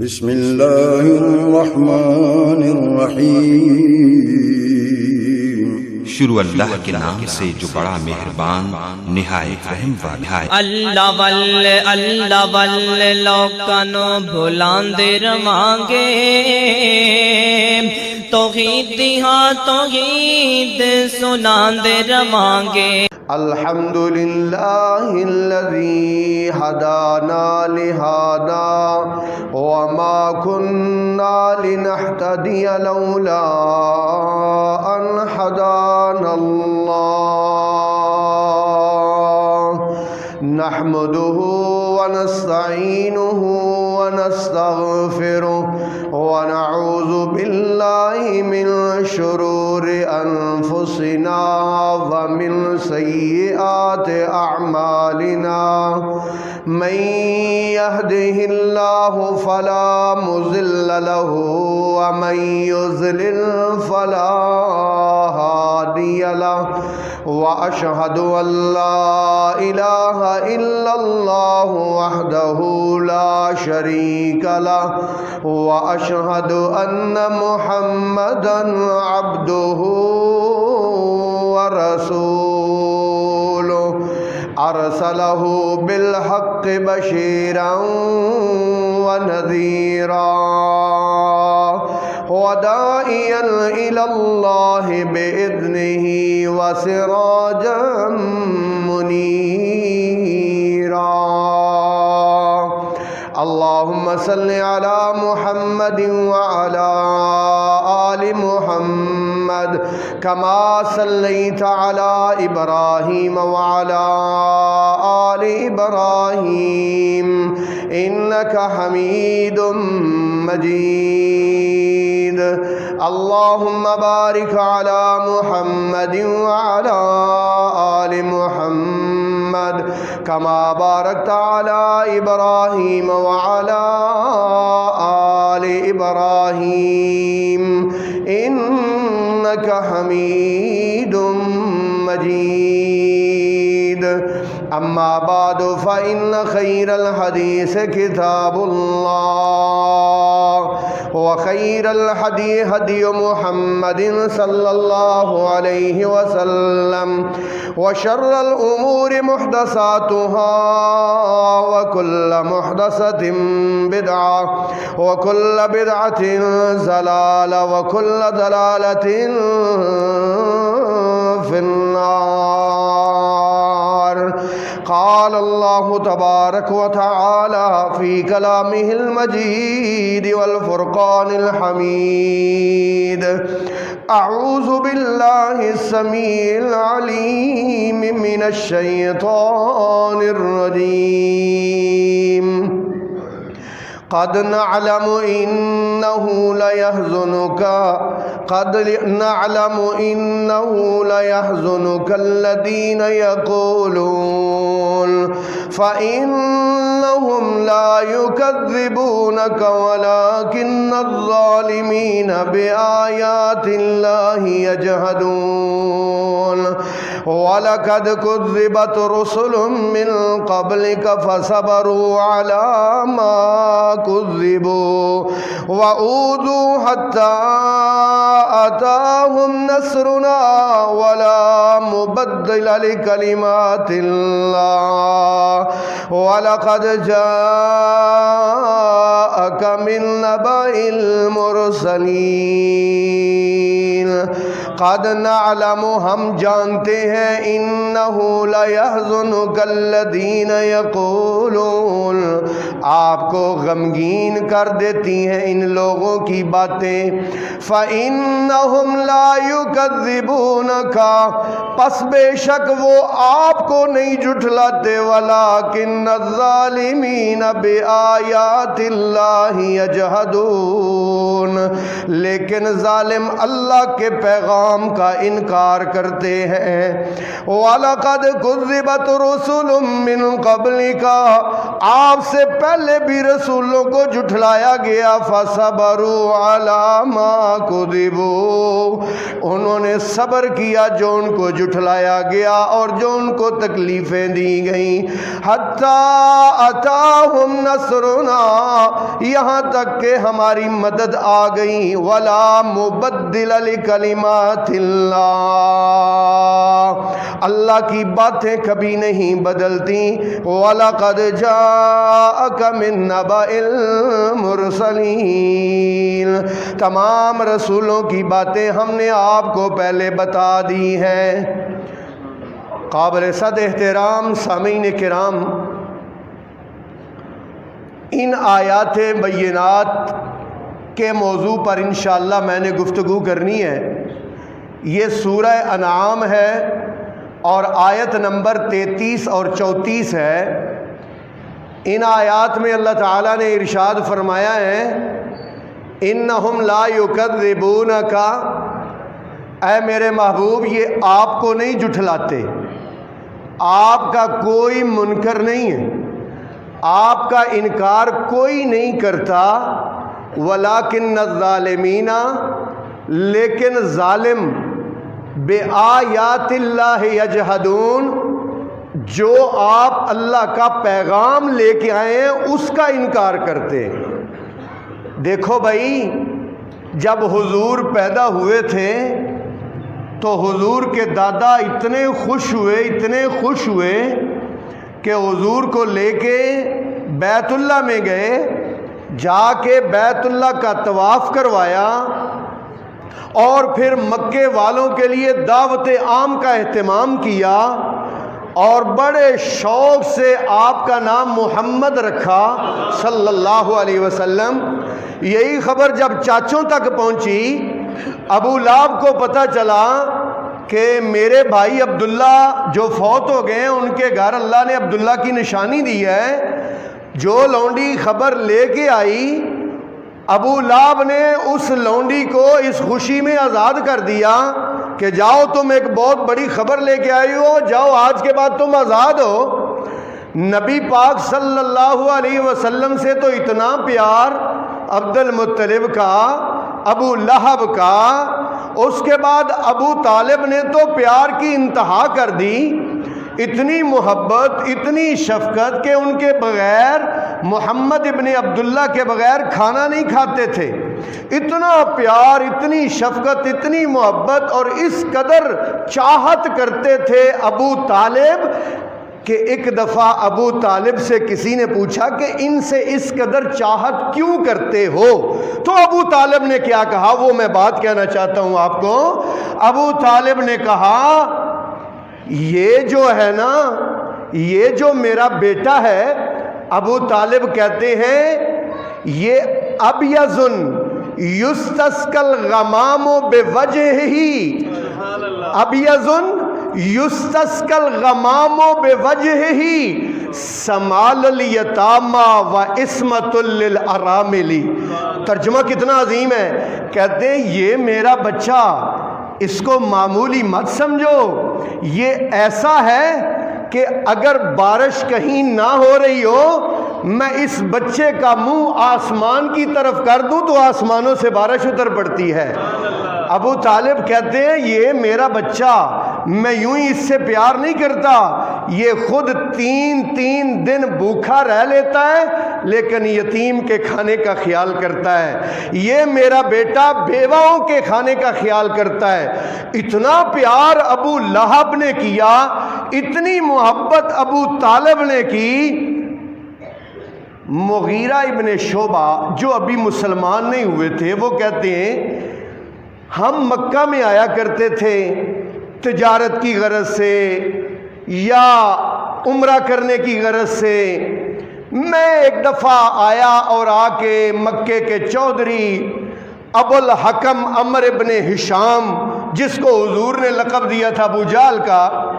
بسم اللہ الرحمن الرحیم۔ شروع اللہ کے نام سے جو بڑا مہربان نہایت رحم والا ہے۔ اللہ واللہ لوکانو بھلاندے رواں گے، توحید ہاں توحید سناندے رواں گے۔ الحمدللہ الذی ہدانا لہذا وما كنا لنهتدي لولا ان هدانا الله نحمده ونستعينه ونستغفره ونعوذ بالله من شرور أنفسنا ومن سيئات أعمالنا من يهده الله فلا مضل له ومن يضلل فلا هادي له وأشهد أن لا إله إلا الله وحده لا شريك له وأشهد أن محمدا عبده ورسوله أرسله بالحق بشيرا ونذيرا وداعيا إلى الله بإذنه وسراجا منيرا اللهم صل على محمد وعلى آل محمد كما صليت على إبراهيم وعلى آل إبراهيم إنك حميد مجيد اللهم بارك على محمد وعلى آل محمد كما باركت على إبراهيم وعلى آل إبراهيم إنك حميد مجيد أما بعد فإن خير الحديث كتاب الله وخير الهدي هدي محمد صلى الله عليه وسلم وشر الأمور محدثاتها وكل محدثة بدعة وكل بدعة ضلالة وكل ضلالة في النار قال الله تبارك وتعالى في كلامه المجيد والفرقان الحميد أعوذ بالله السميع العليم من الشيطان الرجيم قد نعلم إنه ليحزنك الذين يقولون فإنهم لا يكذبونك ولكن الظالمين بآيات الله يجحدون ولقد كذبت رسل من قبلك فصبروا على ما كذبوا وأوذوا حتى أتاهم نصرنا ولا مبدل لكلمات الله ولقد جاءك من نبأ المرسلين قد نعلم ہم جانتے ہیں انہو لیحزنک الذین یقولون آپ کو غمگین کر دیتی ہیں ان لوگوں کی باتیں فإنہم لا یکذبونک پس بے شک وہ آپ کو نہیں جھٹلاتے ولکن الظالمین بآیات اللہ یجحدون لیکن ظالم اللہ کے پیغام کا انکار کرتے ہیں وَلَقَدْ كُذِّبَتْ رُسُلٌ مِّن قَبْلِكَ آپ سے پہلے بھی رسولوں کو جھٹلایا گیا فَصَبَرُوا عَلَى مَا كُذِبُوا انہوں نے صبر کیا جو ان کو جھٹلایا گیا اور جو ان کو تکلیفیں دی گئیں حَتَّى أَتَاهُمْ نَصْرُنَا یہاں تک کہ ہماری مدد آ گئی وَلَا مُبَدِّلَ لِكَلِمَاتِ اللَّهِ اللہ کی باتیں کبھی نہیں بدلتی وَلَقَدْ جَاءَكَ مِن نَّبَإِ الْمُرْسَلِينَ تمام رسولوں کی باتیں ہم نے آپ کو پہلے بتا دی ہیں۔ قابل صد احترام سامعین کرام، ان آیات بینات کے موضوع پر انشاءاللہ میں نے گفتگو کرنی ہے۔ یہ سورہ انعام ہے اور آیت نمبر 33 اور 34 ہے۔ ان آیات میں اللہ تعالیٰ نے ارشاد فرمایا ہے اِنَّهُمْ لَا يُكَذِّبُونَكَ اے میرے محبوب یہ آپ کو نہیں جھٹلاتے، آپ کا کوئی منکر نہیں ہے، آپ کا انکار کوئی نہیں کرتا وَلَٰكِنَّ الظَّالِمِينَ لیکن ظالم بِآیاتِ اللہ یجحدون جو آپ اللہ کا پیغام لے کے آئے ہیں اس کا انکار کرتے ہیں۔ دیکھو بھائی، جب حضور پیدا ہوئے تھے تو حضور کے دادا اتنے خوش ہوئے کہ حضور کو لے کے بیت اللہ میں گئے، جا کے بیت اللہ کا طواف کروایا اور پھر مکے والوں کے لیے دعوت عام کا اہتمام کیا اور بڑے شوق سے آپ کا نام محمد رکھا صلی اللہ علیہ وسلم۔ یہی خبر جب چاچوں تک پہنچی، ابو لہب کو پتہ چلا کہ میرے بھائی عبداللہ جو فوت ہو گئے ہیں ان کے گھر اللہ نے عبداللہ کی نشانی دی ہے۔ جو لونڈی خبر لے کے آئی، ابو لہب نے اس لونڈی کو اس خوشی میں آزاد کر دیا کہ جاؤ تم ایک بہت بڑی خبر لے کے آئی ہو، جاؤ آج کے بعد تم آزاد ہو۔ نبی پاک صلی اللہ علیہ وسلم سے تو اتنا پیار عبد المطلب کا، ابو لہب کا، اس کے بعد ابو طالب نے تو پیار کی انتہا کر دی، اتنی محبت، اتنی شفقت کہ ان کے بغیر محمد ابن عبداللہ کے بغیر کھانا نہیں کھاتے تھے۔ اتنا پیار، اتنی شفقت، اتنی محبت اور اس قدر چاہت کرتے تھے ابو طالب کہ ایک دفعہ ابو طالب سے کسی نے پوچھا کہ ان سے اس قدر چاہت کیوں کرتے ہو؟ تو ابو طالب نے کیا کہا وہ میں بات کہنا چاہتا ہوں آپ کو۔ ابو طالب نے کہا یہ جو ہے نا، یہ جو میرا بیٹا ہے، ابو طالب کہتے ہیں یہ ابیض یستسقی الغمام بوجہہ، ابیض یستسقی الغمام بوجہہ سمال الیتامی و عصمت للارامل۔ ترجمہ کتنا عظیم ہے۔ کہتے ہیں یہ میرا بچہ، اس کو معمولی مت سمجھو، یہ ایسا ہے کہ اگر بارش کہیں نہ ہو رہی ہو، میں اس بچے کا منہ آسمان کی طرف کر دوں تو آسمانوں سے بارش اتر پڑتی ہے۔ ابو طالب کہتے ہیں یہ میرا بچہ، میں یوں ہی اس سے پیار نہیں کرتا، یہ خود تین دن بھوکا رہ لیتا ہے لیکن یتیم کے کھانے کا خیال کرتا ہے، یہ میرا بیٹا بیواؤں کے کھانے کا خیال کرتا ہے۔ اتنا پیار ابو لہب نے کیا، اتنی محبت ابو طالب نے کی۔ مغیرہ ابن شعبہ جو ابھی مسلمان نہیں ہوئے تھے، وہ کہتے ہیں ہم مکہ میں آیا کرتے تھے تجارت کی غرض سے یا عمرہ کرنے کی غرض سے۔ میں ایک دفعہ آیا اور آ کے مکے کے چودھری ابو الحکم عمر ابن ہشام، جس کو حضور نے لقب دیا تھا ابو جہل کا،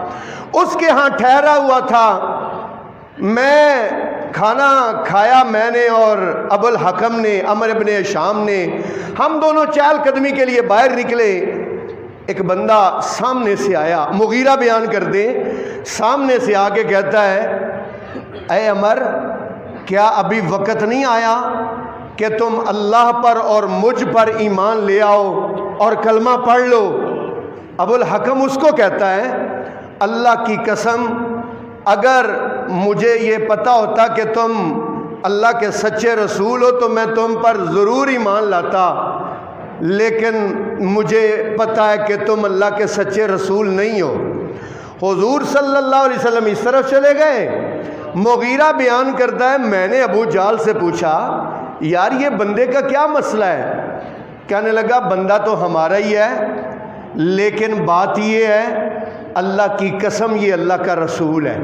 اس کے ہاں ٹھہرا ہوا تھا۔ میں کھانا کھایا میں نے اور ابو الحکم نے، عمر ابن ہشام نے، ہم دونوں چہل قدمی کے لیے باہر نکلے۔ ایک بندہ سامنے سے آیا، مغیرہ بیان کر دیں، سامنے سے آ کے کہتا ہے اے عمر کیا ابھی وقت نہیں آیا کہ تم اللہ پر اور مجھ پر ایمان لے آؤ اور کلمہ پڑھ لو؟ ابو الحکم اس کو کہتا ہے اللہ کی قسم اگر مجھے یہ پتہ ہوتا کہ تم اللہ کے سچے رسول ہو تو میں تم پر ضرور ایمان لاتا، لیکن مجھے پتہ ہے کہ تم اللہ کے سچے رسول نہیں ہو۔ حضور صلی اللہ علیہ وسلم اس طرف چلے گئے۔ مغیرہ بیان کرتا ہے میں نے ابو جہل سے پوچھا یار یہ بندے کا کیا مسئلہ ہے؟ کہنے لگا بندہ تو ہمارا ہی ہے، لیکن بات یہ ہے اللہ کی قسم یہ اللہ کا رسول ہے۔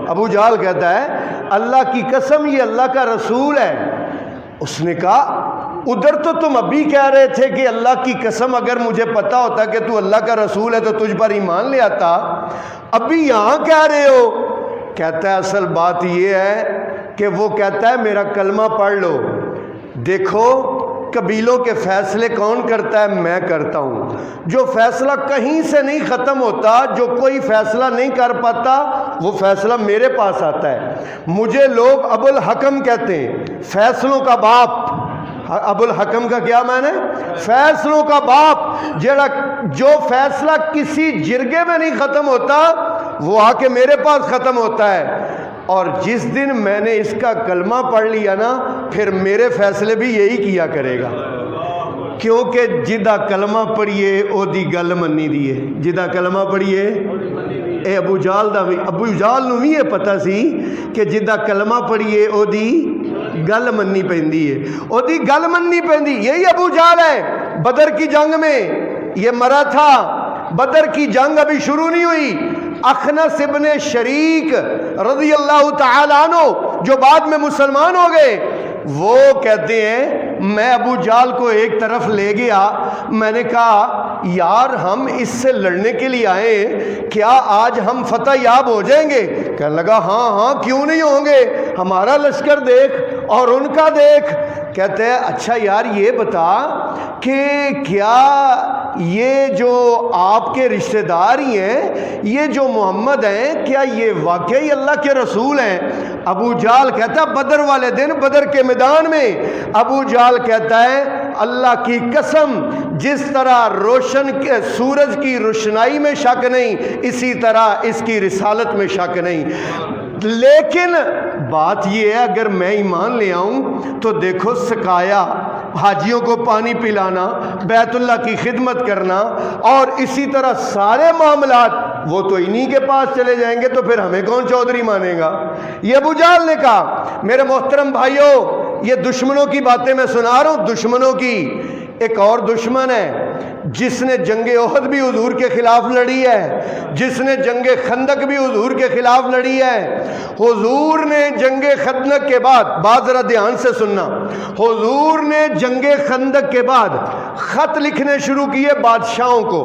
ابو جہل کہتا ہے اللہ کی قسم یہ اللہ کا رسول ہے۔ اس نے کہا ادھر تو تم ابھی کہہ رہے تھے کہ اللہ کی قسم اگر مجھے پتا ہوتا کہ تو اللہ کا رسول ہے تو تجھ پر ایمان لے آتا، ابھی یہاں کہہ رہے ہو؟ کہتا ہے اصل بات یہ ہے کہ وہ کہتا ہے میرا کلمہ پڑھ لو۔ دیکھو قبیلوں کے فیصلے کون کرتا ہے؟ میں کرتا ہوں۔ جو فیصلہ کہیں سے نہیں ختم ہوتا، جو کوئی فیصلہ نہیں کر پاتا، وہ فیصلہ میرے پاس آتا ہے۔ مجھے لوگ ابو الحکم کہتے ہیں، فیصلوں کا باپ۔ ابو الحکم کا کیا معنی ہے؟ فیصلوں کا باپ۔ جو فیصلہ کسی جرگے میں نہیں ختم ہوتا وہ آ کے میرے پاس ختم ہوتا ہے، اور جس دن میں نے اس کا کلمہ پڑھ لیا نا پھر میرے فیصلے بھی یہی کیا کرے گا، کیونکہ جدہ کلمہ پڑھیے او دی گل منی دیے۔ جدہ کلمہ پڑھیے اے ابو جہل نو بھی یہ پتہ سی کہ جدہ کلمہ پڑھیے او دی گل منی پیندی ہے، او دی گل منی پیندی۔ یہی ابو جہل ہے۔ بدر کی جنگ میں یہ مرا تھا، بدر کی جنگ ابھی شروع نہیں ہوئی۔ اخنس ابن شریک رضی اللہ تعالیٰ عنہ جو بعد میں مسلمان ہو گئے، وہ کہتے ہیں میں ابو جہل کو ایک طرف لے گیا، میں نے کہا یار ہم اس سے لڑنے کے لیے آئے ہیں، کیا آج ہم فتح یاب ہو جائیں گے؟ کہنے لگا ہاں ہاں کیوں نہیں ہوں گے، ہمارا لشکر دیکھ اور ان کا دیکھ۔ کہتے ہیں اچھا یار یہ بتا کہ کیا یہ جو آپ کے رشتہ دار ہی ہیں، یہ جو محمد ہیں، کیا یہ واقعی اللہ کے رسول ہیں؟ ابو جہل کہتا ہے بدر والے دن بدر کے میدان میں ابو جہل کہتا ہے اللہ کی قسم جس طرح روشن کے سورج کی روشنائی میں شک نہیں، اسی طرح اس کی رسالت میں شک نہیں، لیکن بات یہ ہے اگر میں ایمان لے آؤں تو دیکھو سقایا، حاجیوں کو پانی پلانا، بیت اللہ کی خدمت کرنا، اور اسی طرح سارے معاملات وہ تو انہی کے پاس چلے جائیں گے، تو پھر ہمیں کون چودھری مانے گا؟ یہ ابو جہل نے کہا۔ میرے محترم بھائیوں یہ دشمنوں کی باتیں میں سنا رہا ہوں، دشمنوں کی۔ ایک اور دشمن ہے جس نے جنگ احد بھی حضور کے خلاف لڑی ہے، جس نے جنگ خندق بھی حضور کے خلاف لڑی ہے۔ حضور نے جنگ خندق کے بعد، بات ذرا دھیان سے سننا، حضور نے جنگ خندق کے بعد خط لکھنے شروع کیے بادشاہوں کو،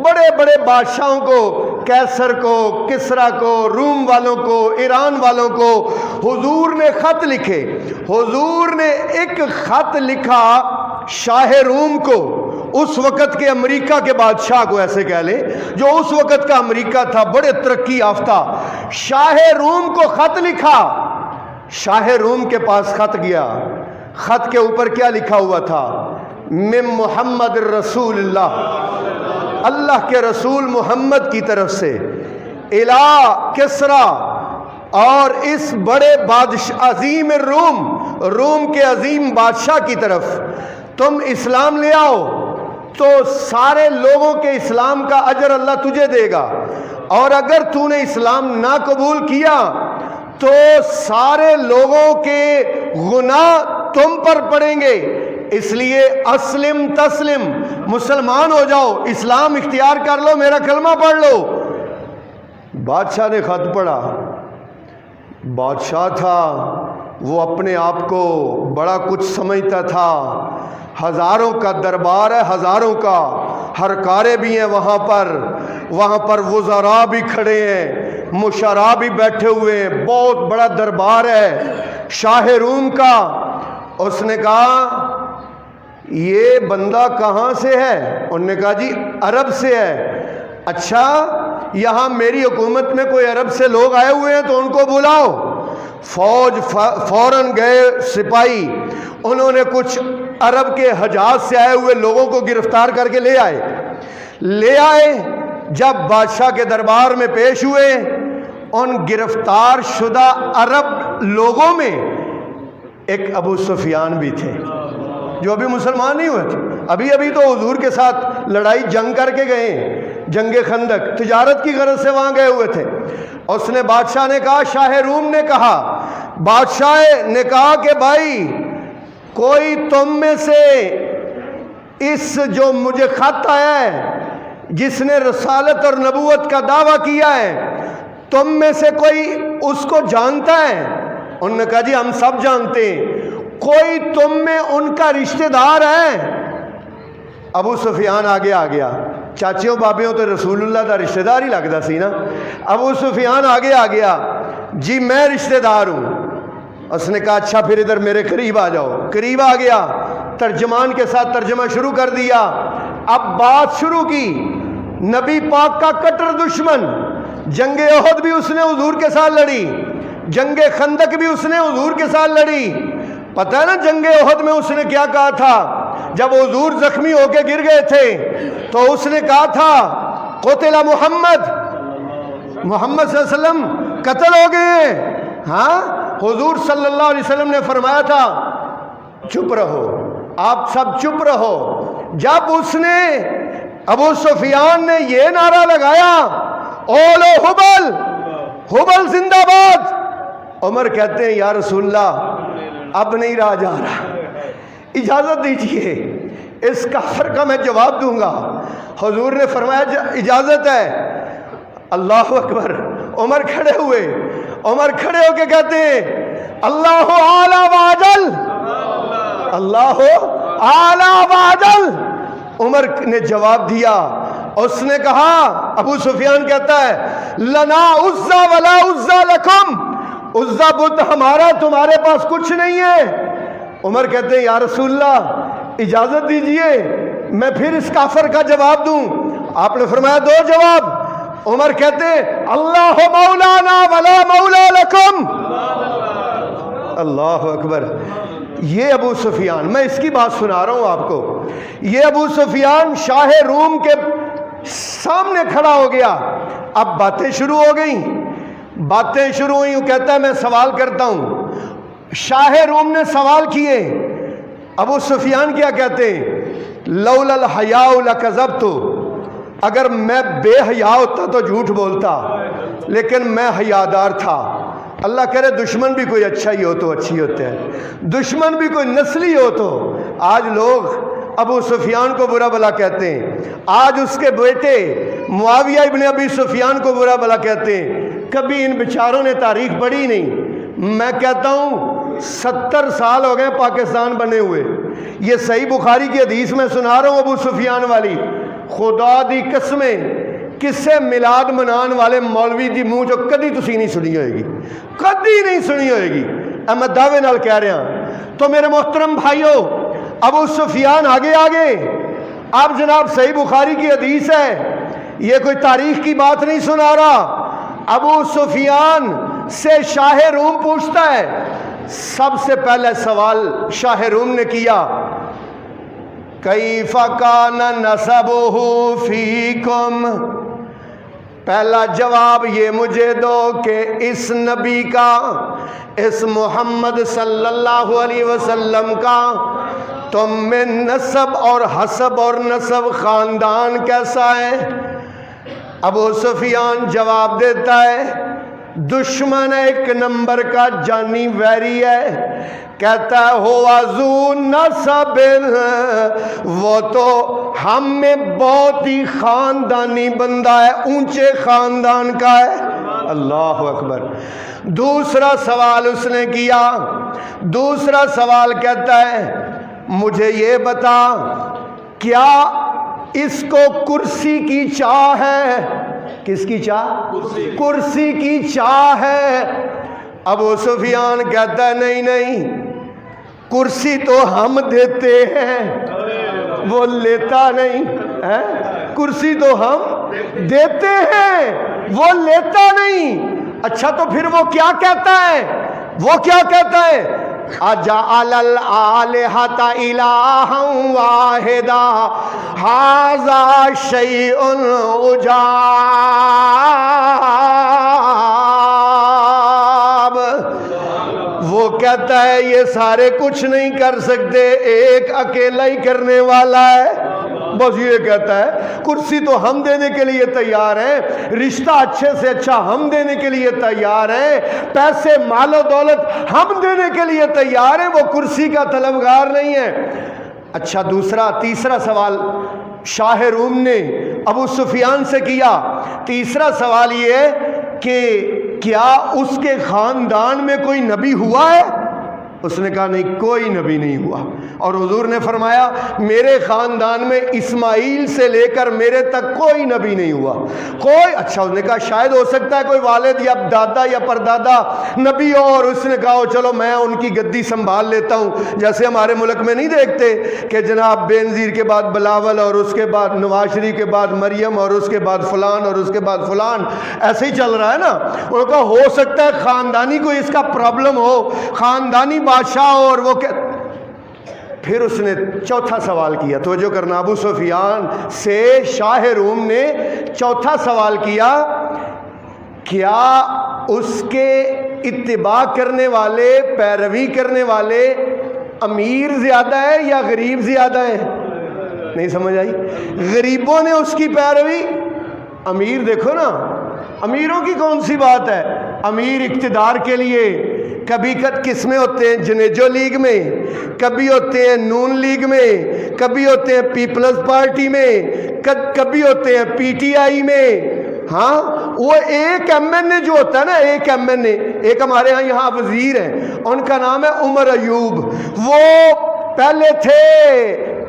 بڑے بڑے بادشاہوں کو، کیسر کو، کسرا کو، روم والوں کو، ایران والوں کو حضور نے خط لکھے۔ حضور نے ایک خط لکھا شاہ روم کو، اس وقت کے امریکہ کے بادشاہ کو ایسے کہہ لیں، جو اس وقت کا امریکہ تھا، بڑے ترقی یافتہ، شاہ روم کو خط لکھا۔ شاہ روم کے پاس خط گیا، خط کے اوپر کیا لکھا ہوا تھا؟ من محمد رسول اللہ، اللہ کے رسول محمد کی طرف سے الہ کسرا اور اس بڑے بادشاہ عظیم روم کے عظیم بادشاہ کی طرف، تم اسلام لے آؤ تو سارے لوگوں کے اسلام کا اجر اللہ تجھے دے گا، اور اگر تو نے اسلام نہ قبول کیا تو سارے لوگوں کے گناہ تم پر پڑیں گے، اس لیے اسلم تسلم، مسلمان ہو جاؤ، اسلام اختیار کر لو، میرا کلمہ پڑھ لو۔ بادشاہ نے خط پڑھا، بادشاہ تھا وہ اپنے آپ کو بڑا کچھ سمجھتا تھا، ہزاروں کا دربار ہے، ہزاروں کا، ہر کارے بھی ہیں وہاں پر وزراء بھی کھڑے ہیں، مشراء بھی بیٹھے ہوئے ہیں، بہت بڑا دربار ہے شاہ روم کا۔ اس نے کہا یہ بندہ کہاں سے ہے؟ انہوں نے کہا جی عرب سے ہے۔ اچھا، یہاں میری حکومت میں کوئی عرب سے لوگ آئے ہوئے ہیں تو ان کو بلاؤ۔ فوراً گئے سپاہی، انہوں نے کچھ عرب کے حجاز سے آئے ہوئے لوگوں کو گرفتار کر کے لے آئے۔ جب بادشاہ کے دربار میں پیش ہوئے، ان گرفتار شدہ عرب لوگوں میں ایک ابو سفیان بھی تھے جو ابھی مسلمان نہیں ہوئے تھے، ابھی تو حضور کے ساتھ لڑائی جنگ کر کے گئے، جنگ خندق، تجارت کی غرض سے وہاں گئے ہوئے تھے۔ اس نے بادشاہ نے کہا، شاہ روم نے کہا، بادشاہ نے کہا کہ بھائی کوئی تم میں سے اس جو مجھے خط آیا ہے جس نے رسالت اور نبوت کا دعویٰ کیا ہے، تم میں سے کوئی اس کو جانتا ہے؟ انہوں نے کہا جی ہم سب جانتے ہیں۔ کوئی تم میں ان کا رشتہ دار ہے؟ ابو سفیان آگے آ گیا، چاچیوں بابیوں تو رسول اللہ کا رشتہ دار ہی لگتا سی نا۔ ابو سفیان آگے آ گیا، جی میں رشتہ دار ہوں۔ اس نے کہا اچھا پھر ادھر میرے قریب آ جاؤ۔ قریب آ گیا، ترجمان کے ساتھ ترجمہ شروع کر دیا۔ اب بات شروع کی، نبی پاک کا کٹر دشمن، جنگ احد بھی اس نے حضور کے ساتھ لڑی، جنگ خندق بھی اس نے حضور کے ساتھ لڑی۔ پتہ ہے نا جنگ احد میں اس نے کیا کہا تھا؟ جب حضور زخمی ہو کے گر گئے تھے تو اس نے کہا تھا قتل محمد صلی اللہ علیہ وسلم قتل ہو گئے ہیں۔ ہاں، حضور صلی اللہ علیہ وسلم نے فرمایا تھا چپ رہو، آپ سب چپ رہو۔ جب اس نے ابو سفیان نے یہ نعرہ لگایا اولو حبل، حبل زندہ باد، عمر کہتے ہیں یا رسول اللہ اب نہیں رہا جا رہا، اجازت دیجئے، اس کافر کا میں جواب دوں گا۔ حضور نے فرمایا اجازت ہے۔ اللہ اکبر۔ عمر کھڑے ہوئے، عمر کھڑے ہو کے کہتے ہیں اللہ اعلی واجل، اللہ اعلی واجل۔ عمر نے جواب دیا، اس نے کہا، ابو سفیان کہتا ہے لنا عزا ولا عزا لکم، عزا بت ہمارا تمہارے پاس کچھ نہیں ہے۔ عمر کہتے ہیں یا رسول اللہ اجازت دیجئے میں پھر اس کافر کا جواب دوں۔ آپ نے فرمایا دو جواب۔ عمر کہتے ہیں اللہ مولانا ولا مولا لکم۔ اللہ اکبر۔ یہ ابو سفیان، میں اس کی بات سنا رہا ہوں آپ کو، یہ ابو سفیان شاہ روم کے سامنے کھڑا ہو گیا۔ اب باتیں شروع ہو گئیں، باتیں شروع ہوئی۔ وہ کہتا ہے میں سوال کرتا ہوں۔ شاہ روم نے سوال کیے، ابو سفیان کیا کہتے ہیں لولا الحیاء لکذبت، اگر میں بے حیا ہوتا تو جھوٹ بولتا، لیکن میں حیادار تھا۔ اللہ کرے دشمن بھی کوئی اچھا ہی ہو تو اچھی ہوتے ہیں، دشمن بھی کوئی نسلی ہو تو۔ آج لوگ ابو سفیان کو برا بلا کہتے ہیں، آج اس کے بیٹے معاویہ ابن ابی سفیان کو برا بلا کہتے ہیں۔ کبھی ان بیچاروں نے تاریخ پڑھی نہیں۔ میں کہتا ہوں 70 سال ہو گئے پاکستان بنے ہوئے، یہ صحیح بخاری کی حدیث میں سنا رہا ہوں ابو سفیان والی، خدا دی قسمیں کسے میلاد منان والے مولوی دی منہ جو کدی تسی نہیں سنی ہوئے گی، کدی نہیں سنی ہوئے گی، میں دعوے نال کہہ رہا ہوں۔ تو میرے محترم بھائیو، ابو سفیان آگے اب جناب صحیح بخاری کی حدیث ہے، یہ کوئی تاریخ کی بات نہیں سنا رہا۔ ابو سفیان سے شاہ روم پوچھتا ہے، سب سے پہلے سوال شاہ روم نے کیا کیف کان نسبہ فیکم، پہلا جواب یہ مجھے دو کہ اس نبی کا، اس محمد صلی اللہ علیہ وسلم کا تم میں نسب اور حسب اور نسب خاندان کیسا ہے؟ ابو سفیان جواب دیتا ہے دشمن ایک نمبر کا جانی ویری ہے، کہتا ہے ہوا ذو نسب، وہ تو ہم میں بہت ہی خاندانی بندہ ہے، اونچے خاندان کا ہے۔ اللہ اکبر۔ دوسرا سوال اس نے کیا، دوسرا سوال کہتا ہے مجھے یہ بتا کیا اس کو کرسی کی چاہ ہے؟ کس کی چاہ؟ کرسی کی چاہ ہے۔ ابو سفیان کہتا ہے نہیں نہیں، کرسی تو ہم دیتے ہیں، وہ لیتا نہیں ہے، کرسی تو ہم دیتے ہیں وہ لیتا نہیں۔ اچھا تو پھر وہ کیا کہتا ہے؟ وہ کیا کہتا ہے؟ اجعل الآلہۃ الہا واحدا ھذا شیء عجاب۔ وہ کہتا ہے یہ سارے کچھ نہیں کر سکتے، ایک اکیلا ہی کرنے والا ہے، بس یہ کہتا ہے۔ کرسی تو ہم دینے کے لیے تیار ہیں، رشتہ اچھے سے اچھا ہم دینے کے لیے تیار ہیں، پیسے مال و دولت ہم دینے کے لیے تیار ہیں، وہ کرسی کا طلبگار نہیں ہے۔ اچھا تیسرا سوال شاہ روم نے ابو سفیان سے کیا۔ تیسرا سوال یہ کہ کیا اس کے خاندان میں کوئی نبی ہوا ہے؟ اس نے کہا نہیں، کوئی نبی نہیں ہوا۔ اور حضور نے فرمایا میرے خاندان میں اسماعیل سے لے کر میرے تک کوئی نبی نہیں ہوا، کوئی۔ اچھا اس نے کہا شاید ہو سکتا ہے کوئی والد یا دادا یا پردادا نبی ہو، اور اس نے کہا چلو میں ان کی گدی سنبھال لیتا ہوں۔ جیسے ہمارے ملک میں نہیں دیکھتے کہ جناب بے نظیر کے بعد بلاول، اور اس کے بعد نواز شریف کے بعد مریم، اور اس کے بعد فلان، اور اس کے بعد فلان، ایسے ہی چل رہا ہے نا۔ انہوں نے کہا ہو سکتا ہے خاندانی کوئی اس کا پرابلم ہو، خاندانی بادشاہ ہو، اور وہ پھر اس نے چوتھا سوال کیا۔ توجہ کرنا، ابو سفیان سے شاہ روم نے چوتھا سوال کیا، کیا اس کے اتباع کرنے والے، پیروی کرنے والے امیر زیادہ ہے یا غریب زیادہ ہے؟ نہیں سمجھ آئی؟ غریبوں نے اس کی پیروی، امیر دیکھو نا، امیروں کی کون سی بات ہے؟ امیر اقتدار کے لیے کبھی کس میں ہوتے ہیں؟ جنیجو لیگ میں، کبھی ہوتے ہیں نون لیگ میں، کبھی ہوتے ہیں پیپلز پارٹی میں، کبھی ہوتے ہیں پی ٹی آئی میں۔ ہاں وہ ایک ایم این اے جو ہوتا ہے نا، ایک ایم این اے، ایک ہمارے یہاں وزیر ہیں، ان کا نام ہے عمر ایوب، وہ پہلے تھے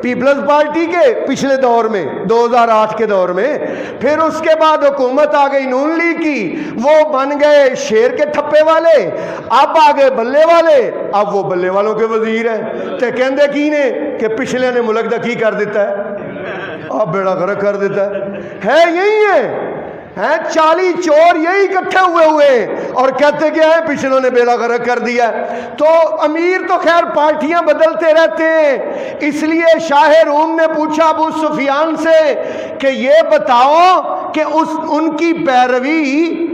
پیپلز پارٹی کے پچھلے دور میں 2008 کے دور میں، پھر اس کے بعد حکومت آ گئی نون لیگ کی، وہ بن گئے شیر کے ٹھپے والے، اب آ گئے بلے والے، اب وہ بلے والوں کے وزیر ہیں۔ تے کہندے کی نے کہ پچھلے نے ملک دا کی کر دیتا ہے، اب بیڑا غرق کر دیتا ہے یہی ہے 40 چور یہی اکٹھے ہوئے اور کہتے کیا ہے پچھلوں نے بیڑا غرق کر دیا۔ تو امیر تو خیر پارٹیاں بدلتے رہتے ہیں، اس لیے شاہ روم نے پوچھا ابو سفیان سے کہ یہ بتاؤ کہ ان کی پیروی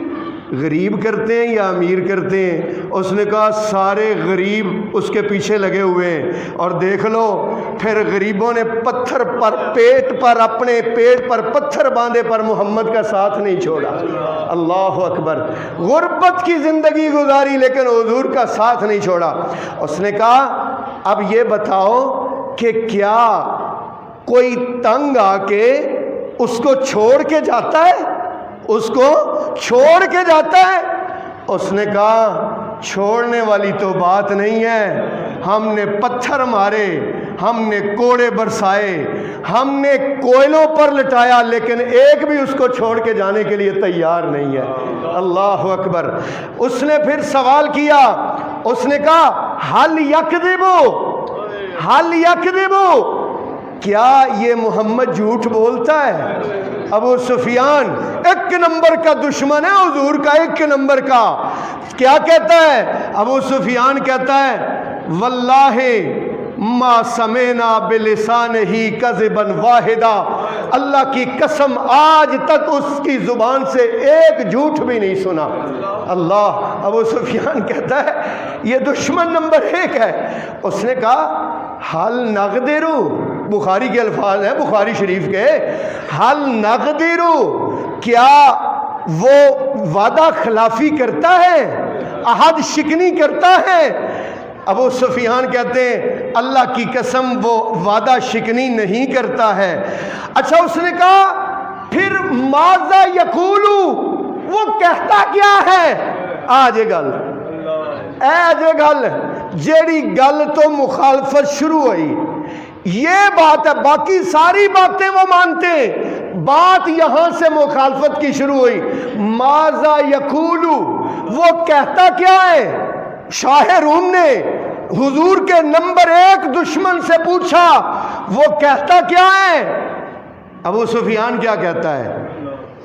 غریب کرتے ہیں یا امیر کرتے ہیں؟ اس نے کہا سارے غریب اس کے پیچھے لگے ہوئے ہیں، اور دیکھ لو پھر غریبوں نے پتھر پر پیٹ پر، اپنے پیٹ پر پتھر باندھے پر محمد کا ساتھ نہیں چھوڑا۔ اللہ اکبر، غربت کی زندگی گزاری لیکن حضور کا ساتھ نہیں چھوڑا۔ اس نے کہا اب یہ بتاؤ کہ کیا کوئی تنگ آ کے اس کو چھوڑ کے جاتا ہے؟ اس کو چھوڑ کے جاتا ہے؟ اس نے کہا چھوڑنے والی تو بات نہیں ہے، ہم نے پتھر مارے، ہم نے کوڑے برسائے، ہم نے کوئلوں پر لٹایا، لیکن ایک بھی اس کو چھوڑ کے جانے کے لیے تیار نہیں ہے۔ اللہ اکبر۔ اس نے پھر سوال کیا، اس نے کہا حل یکذبو، حل یکذبو، کیا یہ محمد جھوٹ بولتا ہے؟ ابو سفیان ایک نمبر کا دشمن ہے حضور کا، ایک نمبر کا۔ کیا کہتا ہے ابو سفیان؟ کہتا ہے واللہ ما سمینا بلسانہ کذبا واحدا، اللہ کی قسم آج تک اس کی زبان سے ایک جھوٹ بھی نہیں سنا۔ اللہ، ابو سفیان کہتا ہے یہ دشمن نمبر 1 ہے۔ اس نے کہا حل نغدرو، بخاری کے الفاظ ہیں بخاری شریف کے، حل نغدرو، کیا وہ وعدہ خلافی کرتا ہے، عہد شکنی کرتا ہے؟ ابو سفیان کہتے ہیں اللہ کی قسم وہ وعدہ شکنی نہیں کرتا ہے۔ اچھا اس نے کہا پھر ماذا یقولو، وہ کہتا کیا ہے؟ آج گل گل جیڑی گل تو مخالفت شروع ہوئی، یہ بات ہے، باقی ساری باتیں وہ مانتے ہیں، بات یہاں سے مخالفت کی شروع ہوئی۔ ماذا یقولو، وہ کہتا کیا ہے؟ شاہ روم نے حضور کے نمبر 1 دشمن سے پوچھا وہ کہتا کیا ہے؟ ابو سفیان کیا کہتا ہے؟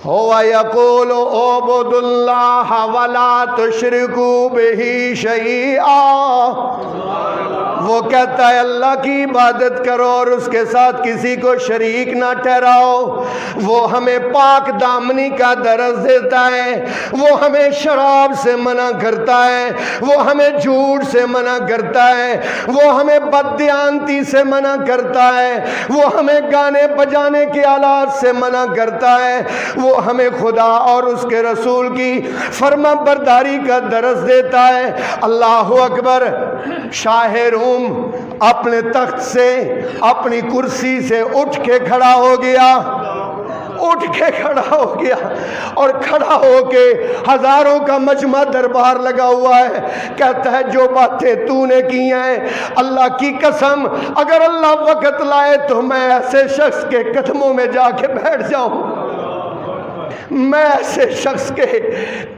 ہوا یقول اعبدوا اللہ ولا تشرکوا بہ شیئا، وہ کہتا ہے اللہ کی عبادت کرو اور اس کے ساتھ کسی کو شریک نہ ٹھہراؤ۔ وہ ہمیں پاک دامنی کا درس دیتا ہے، وہ ہمیں شراب سے منع کرتا ہے، وہ ہمیں جھوٹ سے منع کرتا ہے، وہ ہمیں بددیانتی سے منع کرتا ہے، وہ ہمیں گانے بجانے کے آلات سے منع کرتا ہے، وہ ہمیں خدا اور اس کے رسول کی فرما برداری کا درس دیتا ہے۔ اللہ اکبر۔ شاہ روم اپنے تخت سے، اپنی کرسی سے اٹھ کے کھڑا ہو گیا، اٹھ کے کھڑا ہو گیا، اور کھڑا ہو کے ہزاروں کا مجمع دربار لگا ہوا ہے، کہتا ہے جو باتیں تو نے کی ہیں اللہ کی قسم اگر اللہ وقت لائے تو میں ایسے شخص کے قدموں میں جا کے بیٹھ جاؤں، میں ایسے شخص کے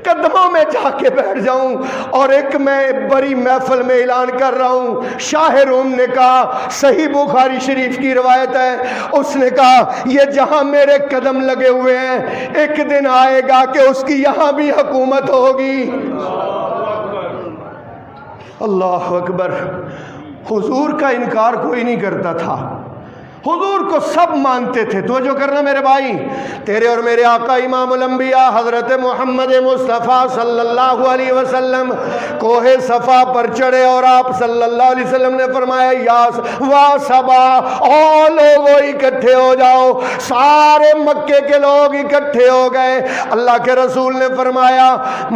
قدموں میں جا کے بیٹھ جاؤں۔ اور ایک میں بڑی محفل میں اعلان کر رہا ہوں، شاہ روم نے کہا، صحیح بخاری شریف کی روایت ہے، اس نے کہا یہ جہاں میرے قدم لگے ہوئے ہیں ایک دن آئے گا کہ اس کی یہاں بھی حکومت ہوگی۔ اللہ اکبر۔ حضور کا انکار کوئی نہیں کرتا تھا، حضور کو سب مانتے تھے۔ توجہ کرنا میرے بھائی، تیرے اور میرے آقا امام الانبیاء حضرت محمد مصطفیٰ صلی اللہ علیہ وسلم کوہ صفا پر چڑھے اور آپ صلی اللہ علیہ وسلم نے فرمایا یاس وا صبا، او لوگوں اکٹھے ہو جاؤ۔ سارے مکے کے لوگ اکٹھے ہو گئے۔ اللہ کے رسول نے فرمایا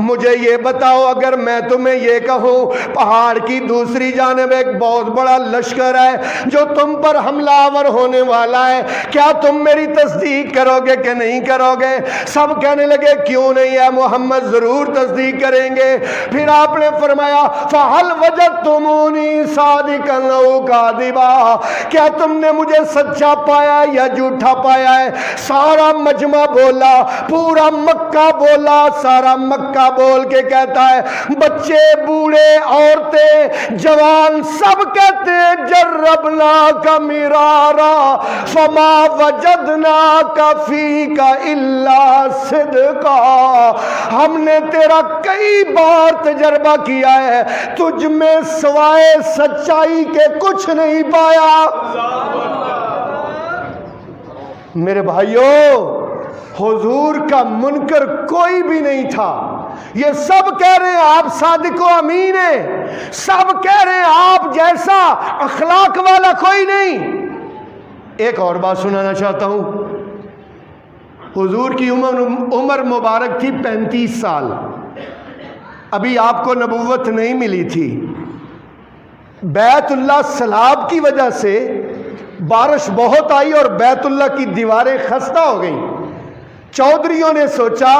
مجھے یہ بتاؤ اگر میں تمہیں یہ کہوں پہاڑ کی دوسری جانب ایک بہت بڑا لشکر ہے جو تم پر حملہ آور ہونے والا ہے، کیا تم میری تصدیق کرو گے کہ نہیں کرو گے؟ سب کہنے لگے کیوں نہیں ہے محمد، ضرور تصدیق کریں گے۔ پھر آپ نے فرمایا فَهَلْ وَجَدْتُمُونِي صَادِقًا أَوْ كَاذِبًا، کیا تم نے مجھے سچا پایا یا جھوٹا پایا ہے؟ سارا مجمع بولا، پورا مکہ بولا، سارا مکہ بول کے کہتا ہے بچے بوڑھے عورتیں جوان سب کہتے ہیں جربنا کا مرارا فما وجدناک فیک الا صدقا، ہم نے تیرا کئی بار تجربہ کیا ہے، تجھ میں سوائے سچائی کے کچھ نہیں پایا۔ میرے بھائیوں، حضور کا منکر کوئی بھی نہیں تھا۔ یہ سب کہہ رہے ہیں آپ صادق و امین ہیں، سب کہہ رہے ہیں آپ جیسا اخلاق والا کوئی نہیں۔ ایک اور بات سنانا چاہتا ہوں، حضور کی عمر مبارک تھی 35 سال، ابھی آپ کو نبوت نہیں ملی تھی۔ بیت اللہ سیلاب کی وجہ سے بارش بہت آئی اور بیت اللہ کی دیواریں خستہ ہو گئیں۔ چودھریوں نے سوچا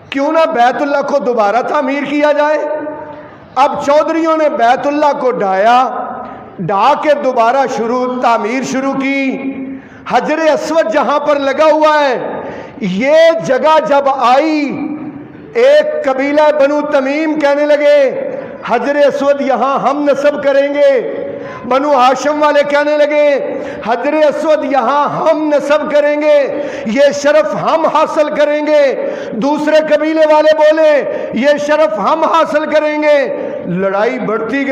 کیوں نہ بیت اللہ کو دوبارہ تعمیر کیا جائے۔ اب چودھریوں نے بیت اللہ کو ڈھا کے دوبارہ تعمیر شروع کی۔ حجر اسود جہاں پر لگا ہوا ہے، یہ جگہ جب آئی ایک قبیلہ بنو تمیم کہنے لگے حجر اسود یہاں ہم نصب کریں گے، بنو ہاشم والے کہنے لگے حجر اسود یہاں ہم نصب کریں گے، یہ شرف ہم حاصل کریں گے، دوسرے قبیلے والے بولے یہ شرف ہم حاصل کریں گے۔ لڑائی بڑھتی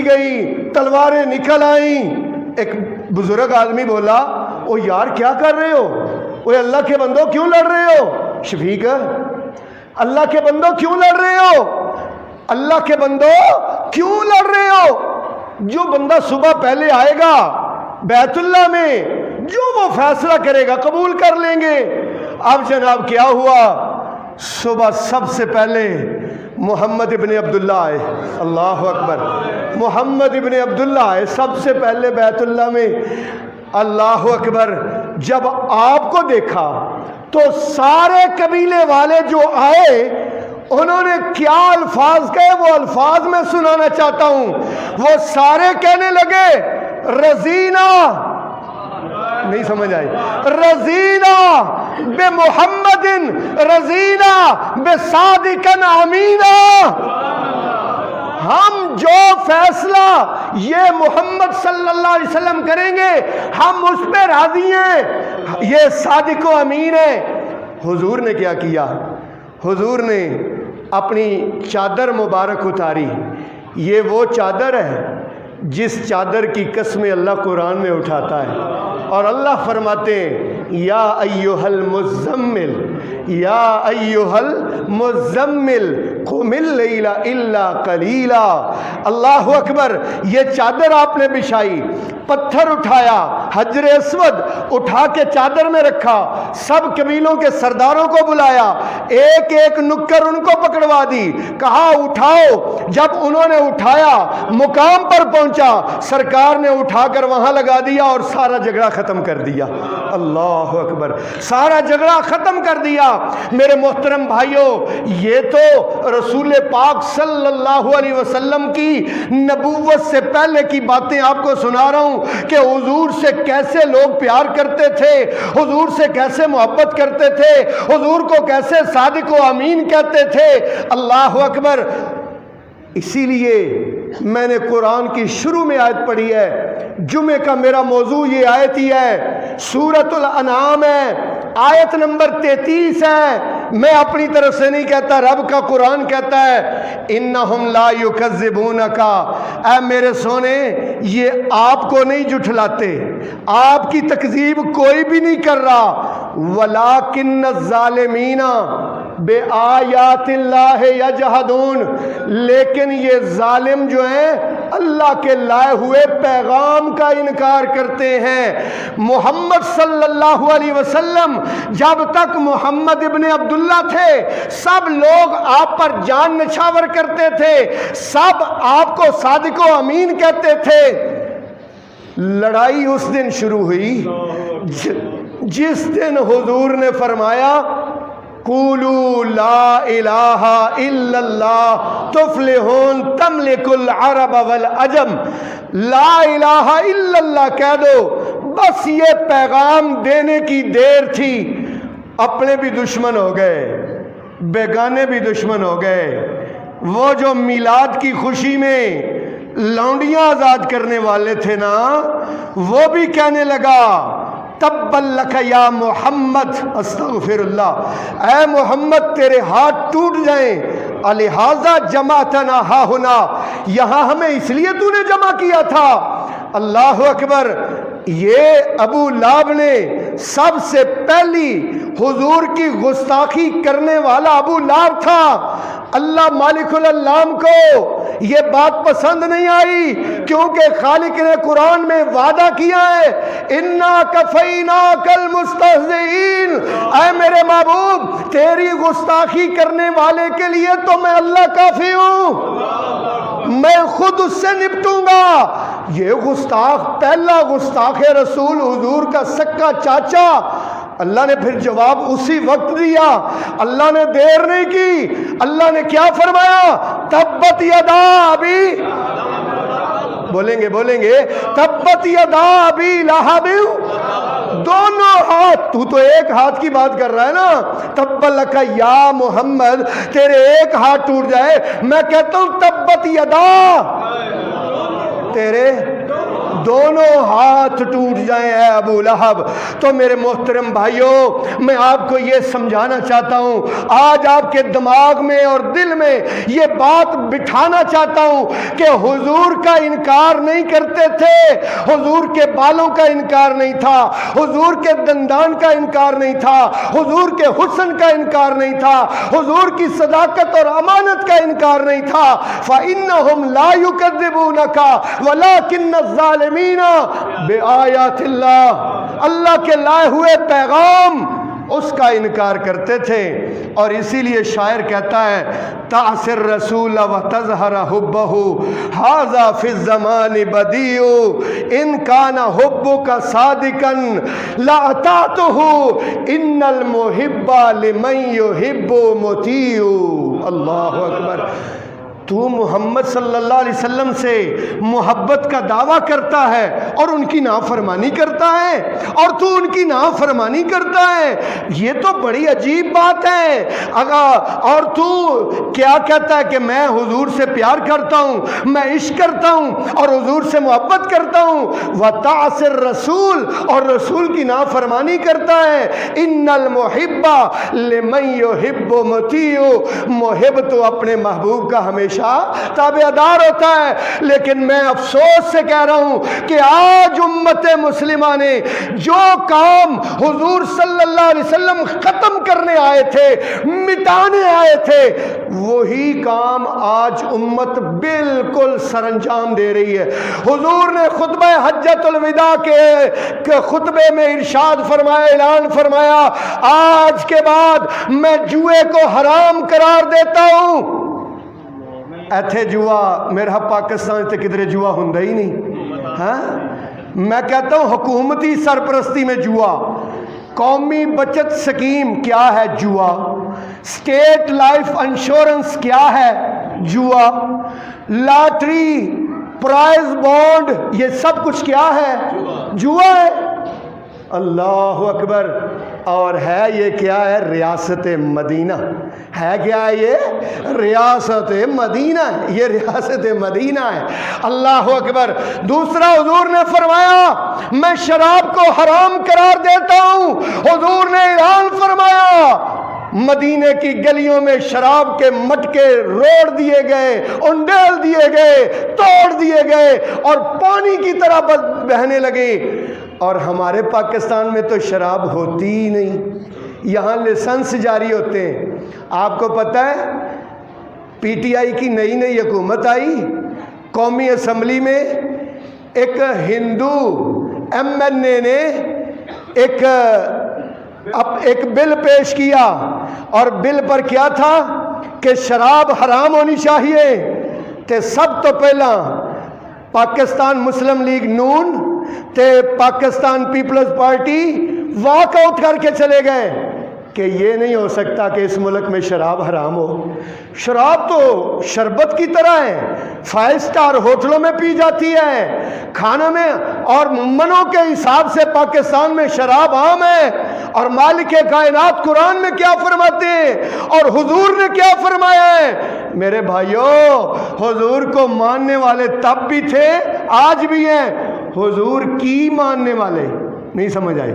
گئی، تلواریں نکل آئیں۔ ایک بزرگ آدمی بولا او یار کیا کر رہے ہو؟ اوے اللہ کے بندوں کیوں لڑ رہے ہو؟ شفیق اللہ کے بندوں کیوں لڑ رہے ہو؟ اللہ کے بندوں کیوں لڑ رہے ہو؟ جو بندہ صبح پہلے آئے گا بیت اللہ میں، جو وہ فیصلہ کرے گا قبول کر لیں گے۔ اب جناب کیا ہوا، صبح سب سے پہلے محمد ابن عبداللہ آئے، اللہ اکبر، محمد ابن عبداللہ آئے سب سے پہلے بیت اللہ میں، اللہ اکبر۔ جب آپ کو دیکھا تو سارے قبیلے والے جو آئے انہوں نے کیا الفاظ کہے، وہ الفاظ میں سنانا چاہتا ہوں۔ وہ سارے کہنے لگے رضینا، نہیں سمجھ آئی، رضینا بے محمد رضینا بے صادقا امینا، ہم جو فیصلہ یہ محمد صلی اللہ علیہ وسلم کریں گے ہم اس پہ راضی ہیں، یہ صادق و امین ہے۔ حضور نے کیا کیا؟ حضور نے اپنی چادر مبارک اتاری۔ یہ وہ چادر ہے جس چادر کی قسمیں اللہ قرآن میں اٹھاتا ہے، اور اللہ فرماتے ہیں یا ایھا المزمل، یا ایھا المزمل قم اللیل الا قلیلا۔ اللہ اکبر، یہ چادر آپ نے بچھائی، پتھر اٹھایا، حجر اسود اٹھا کے چادر میں رکھا، سب قبیلوں کے سرداروں کو بلایا، ایک ایک نکر ان کو پکڑوا دی، کہا اٹھاؤ۔ جب انہوں نے اٹھایا، مقام پر پہنچا، سرکار نے اٹھا کر وہاں لگا دیا اور سارا جھگڑا ختم کر دیا۔ اللہ اکبر، سارا جھگڑا ختم کر دیا۔ میرے محترم بھائیوں، یہ تو رسول پاک صلی اللہ علیہ وسلم کی نبوت سے پہلے کی باتیں آپ کو سنا رہا ہوں کہ حضور سے کیسے لوگ پیار کرتے تھے، حضور سے کیسے محبت کرتے تھے، حضور کو کیسے صادق و امین کہتے تھے۔ اللہ اکبر، اسی لیے میں نے قرآن کی شروع میں آیت پڑھی ہے، جمعے کا میرا موضوع یہ آیت ہی ہے، سورۃ الانعام ہے، آیت نمبر 33 ہے۔ میں اپنی طرف سے نہیں کہتا، رب کا قرآن کہتا ہے انہم لا یکذبونک، اے میرے سونے یہ آپ کو نہیں جھٹلاتے، آپ کی تکذیب کوئی بھی نہیں کر رہا، ولکن الظالمین بے آیات اللہ یجحدون، لیکن یہ ظالم جو ہیں اللہ کے لائے ہوئے پیغام کا انکار کرتے ہیں۔ محمد صلی اللہ علیہ وسلم جب تک محمد ابن عبداللہ تھے سب لوگ آپ پر جان نچھاور کرتے تھے، سب آپ کو صادق و امین کہتے تھے۔ لڑائی اس دن شروع ہوئی جس دن حضور نے فرمایا قولوا لا الہ الا اللہ تفلحون تملک العرب والعجم، لا الہ الا اللہ کہہ دو، بس یہ پیغام دینے کی دیر تھی۔ اپنے بھی دشمن ہو گئے، بیگانے بھی دشمن ہو گئے۔ وہ جو میلاد کی خوشی میں لونڈیاں آزاد کرنے والے تھے نا، وہ بھی کہنے لگا تبا لک یا محمد، استغفر اللہ، اے محمد تیرے ہاتھ ٹوٹ جائیں، الہذا جمعتنا ہا ہنا، یہاں ہمیں اس لیے تو نے جمع کیا تھا۔ اللہ اکبر، یہ ابو لہب نے سب سے پہلی حضور کی گستاخی کرنے والا ابو لہب تھا۔ اللہ مالک العلام کو یہ بات پسند نہیں آئی، کیونکہ خالق نے قرآن میں وعدہ کیا ہے انا کفیناک المستہزئین، اے میرے محبوب تیری گستاخی کرنے والے کے لیے تو میں اللہ کافی ہوں، میں خود اس سے نپٹوں گا۔ یہ گستاخ، پہلا گستاخ رسول حضور کا سکا چاچا، اللہ نے پھر جواب اسی وقت دیا، اللہ نے دیر نہیں کی، اللہ نے کیا فرمایا تبت یدا ابی، بولیں گے تبت یدا ابی لہب، دونوں ہاتھ، تو ایک ہاتھ کی بات کر رہا ہے نا، تب لک یا محمد تیرے ایک ہاتھ ٹوٹ جائے، میں کہتا ہوں تبت یدا، تیرے دونوں ہاتھ ٹوٹ جائیں اے ابو لہب۔ تو میرے محترم بھائیوں، میں آپ کو یہ سمجھانا چاہتا ہوں، آج آپ کے دماغ میں اور دل میں یہ بات بٹھانا چاہتا ہوں کہ حضور کا انکار نہیں کرتے تھے، حضور کے بالوں کا انکار نہیں تھا، حضور کے دندان کا انکار نہیں تھا، حضور کے حسن کا انکار نہیں تھا، حضور کی صداقت اور امانت کا انکار نہیں تھا۔ فَإِنَّهُمْ لَا يُكَذِّبُونَكَ وَلَكِنَّ الظَّالِمِينَ بِآیاتِ اللہ، اللہ کے لائے ہوئے پیغام اس کا انکار کرتے تھے۔ اور اسی لیے شاعر کہتا ہے تعصر رسول و تظہر حبہ ھذا فی الزمان بدیع ان کان حبک صادقا لاطعتہ ان المحب لمن یحب مطیع۔ اللہ اکبر، تو محمد صلی اللہ علیہ وسلم سے محبت کا دعویٰ کرتا ہے اور ان کی نافرمانی کرتا ہے، اور تو ان کی نافرمانی کرتا ہے، یہ تو بڑی عجیب بات ہے۔ اور تو کیا کہتا ہے کہ میں حضور سے پیار کرتا ہوں، میں عشق کرتا ہوں اور حضور سے محبت کرتا ہوں، وَتَعْصِ الرَّسُولِ، اور رسول کی نافرمانی کرتا ہے۔ إِنَّ الْمُحِبَّ لِمَنْ يُحِبُّ مُطِيعُ، محب تو اپنے محبوب کا ہمیشہ تابعدار ہوتا ہے۔ لیکن میں افسوس سے کہہ رہا ہوں کہ آج امت مسلمہ نے جو کام حضور صلی اللہ علیہ وسلم ختم کرنے آئے تھے، مٹانے آئے تھے، وہی کام آج امت بالکل سر انجام دے رہی ہے۔ حضور نے خطبہ حجۃ الوداع کے خطبے میں ارشاد فرمایا، اعلان فرمایا، آج کے بعد میں جوئے کو حرام قرار دیتا ہوں۔ ایتھے جوا میرا پاکستان تے کدھر جوا ہوندا ہی نہیں، ہاں میں کہتا ہوں حکومتی سرپرستی میں جوا، قومی بچت سکیم کیا ہے جوا، اسٹیٹ لائف انشورنس کیا ہے جوا، لاٹری، پرائز بانڈ، یہ سب کچھ کیا ہے جوا ہے۔ اللہ اکبر۔ اور ہے یہ کیا ہے؟ ریاست مدینہ ہے، کیا ہے یہ؟ ریاست مدینہ ہے، یہ ریاست مدینہ ہے۔ اللہ اکبر۔ دوسرا حضور نے فرمایا میں شراب کو حرام قرار دیتا ہوں۔ حضور نے اعلان فرمایا مدینے کی گلیوں میں شراب کے مٹکے روڑ دیے گئے، انڈیل دیے گئے، توڑ دیے گئے اور پانی کی طرح بہنے لگے۔ اور ہمارے پاکستان میں تو شراب ہوتی ہی نہیں، یہاں لائسنس جاری ہوتے ہیں۔ آپ کو پتہ ہے پی ٹی آئی کی نئی نئی حکومت آئی، قومی اسمبلی میں ایک ہندو ایم این اے نے ایک بل پیش کیا، اور بل پر کیا تھا کہ شراب حرام ہونی چاہیے۔ تے سب تو پہلا پاکستان مسلم لیگ نون تے پاکستان پیپلز پارٹی واک آؤٹ کر کے چلے گئے کہ یہ نہیں ہو سکتا کہ اس ملک میں شراب حرام ہو۔ شراب تو شربت کی طرح ہے، 5 سٹار ہوٹلوں میں پی جاتی ہے، کھانا میں، اور منوں کے حساب سے پاکستان میں شراب عام ہے۔ اور مالک کائنات قرآن میں کیا فرماتے ہیں اور حضور نے کیا فرمایا ہے؟ میرے بھائیوں، حضور کو ماننے والے تب بھی تھے، آج بھی ہیں۔ حضور کی ماننے والے، نہیں سمجھ آئی؟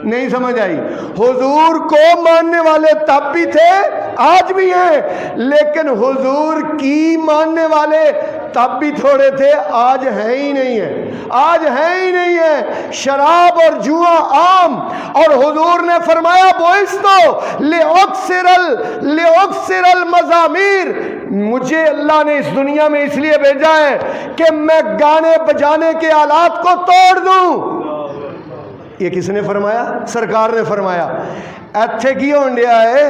نہیں سمجھ آئی؟ حضور کو ماننے والے تب بھی تھے، آج بھی ہیں، لیکن حضور کی ماننے والے تب بھی تھوڑے تھے، آج ہیں ہی نہیں ہے، آج ہیں ہی نہیں ہے۔ شراب اور جوا عام، اور حضور نے فرمایا بوئستو لِأُكْسِرَ الْمَزَامِيرِ، مجھے اللہ نے اس دنیا میں اس لیے بھیجا ہے کہ میں گانے بجانے کے آلات کو توڑ دوں۔ یہ کس نے فرمایا؟ سرکار نے فرمایا۔ ایتھے کی ہونڈیا ہے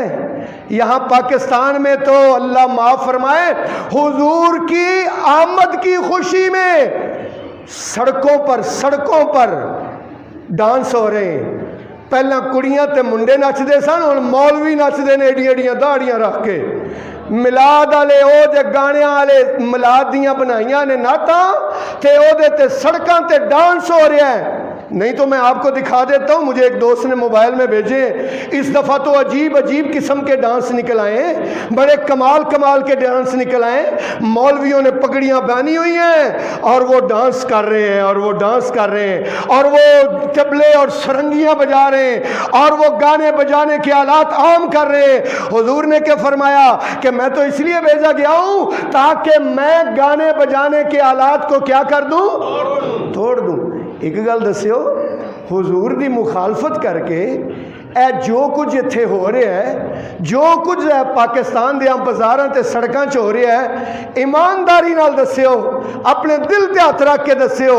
یہاں پاکستان میں تو اللہ معاف فرمائے، حضور کی آمد کی خوشی میں سڑکوں پر ڈانس ہو رہے ہیں۔ پہلا کڑیاں تے منڈے نچدے سن، ہن مولوی نچدے نے ایڈیاں ایڈیاں داڑیاں رکھ کے۔ ملاد والے او جے گانے والے ملاد دیاں بنائیاں نے نعتاں تے او دے تے سڑکاں تے ڈانس ہو رہا ہے۔ نہیں تو میں آپ کو دکھا دیتا ہوں، مجھے ایک دوست نے موبائل میں بھیجے، اس دفعہ تو عجیب عجیب قسم کے ڈانس نکل آئے ہیں، بڑے کمال کے ڈانس نکل آئے ہیں۔ مولویوں نے پگڑیاں باندھی ہوئی ہیں اور وہ ڈانس کر رہے ہیں، اور وہ طبلے اور سرنگیاں بجا رہے ہیں، اور وہ گانے بجانے کے آلات عام کر رہے ہیں۔ حضور نے کیا فرمایا کہ میں تو اس لیے بھیجا گیا ہوں تاکہ میں گانے بجانے کے آلات کو کیا کر دوں؟ توڑ دوں۔ ایک گل دسیو، حضور دی مخالفت کر کے اے جو کچھ اتھے ہو رہا ہے، جو کچھ پاکستان دے بازاراں تے سڑکاں چ ہو رہا ہے، ایمانداری نال دسیو، اپنے دل تے ہاتھ رکھ کے دسیو،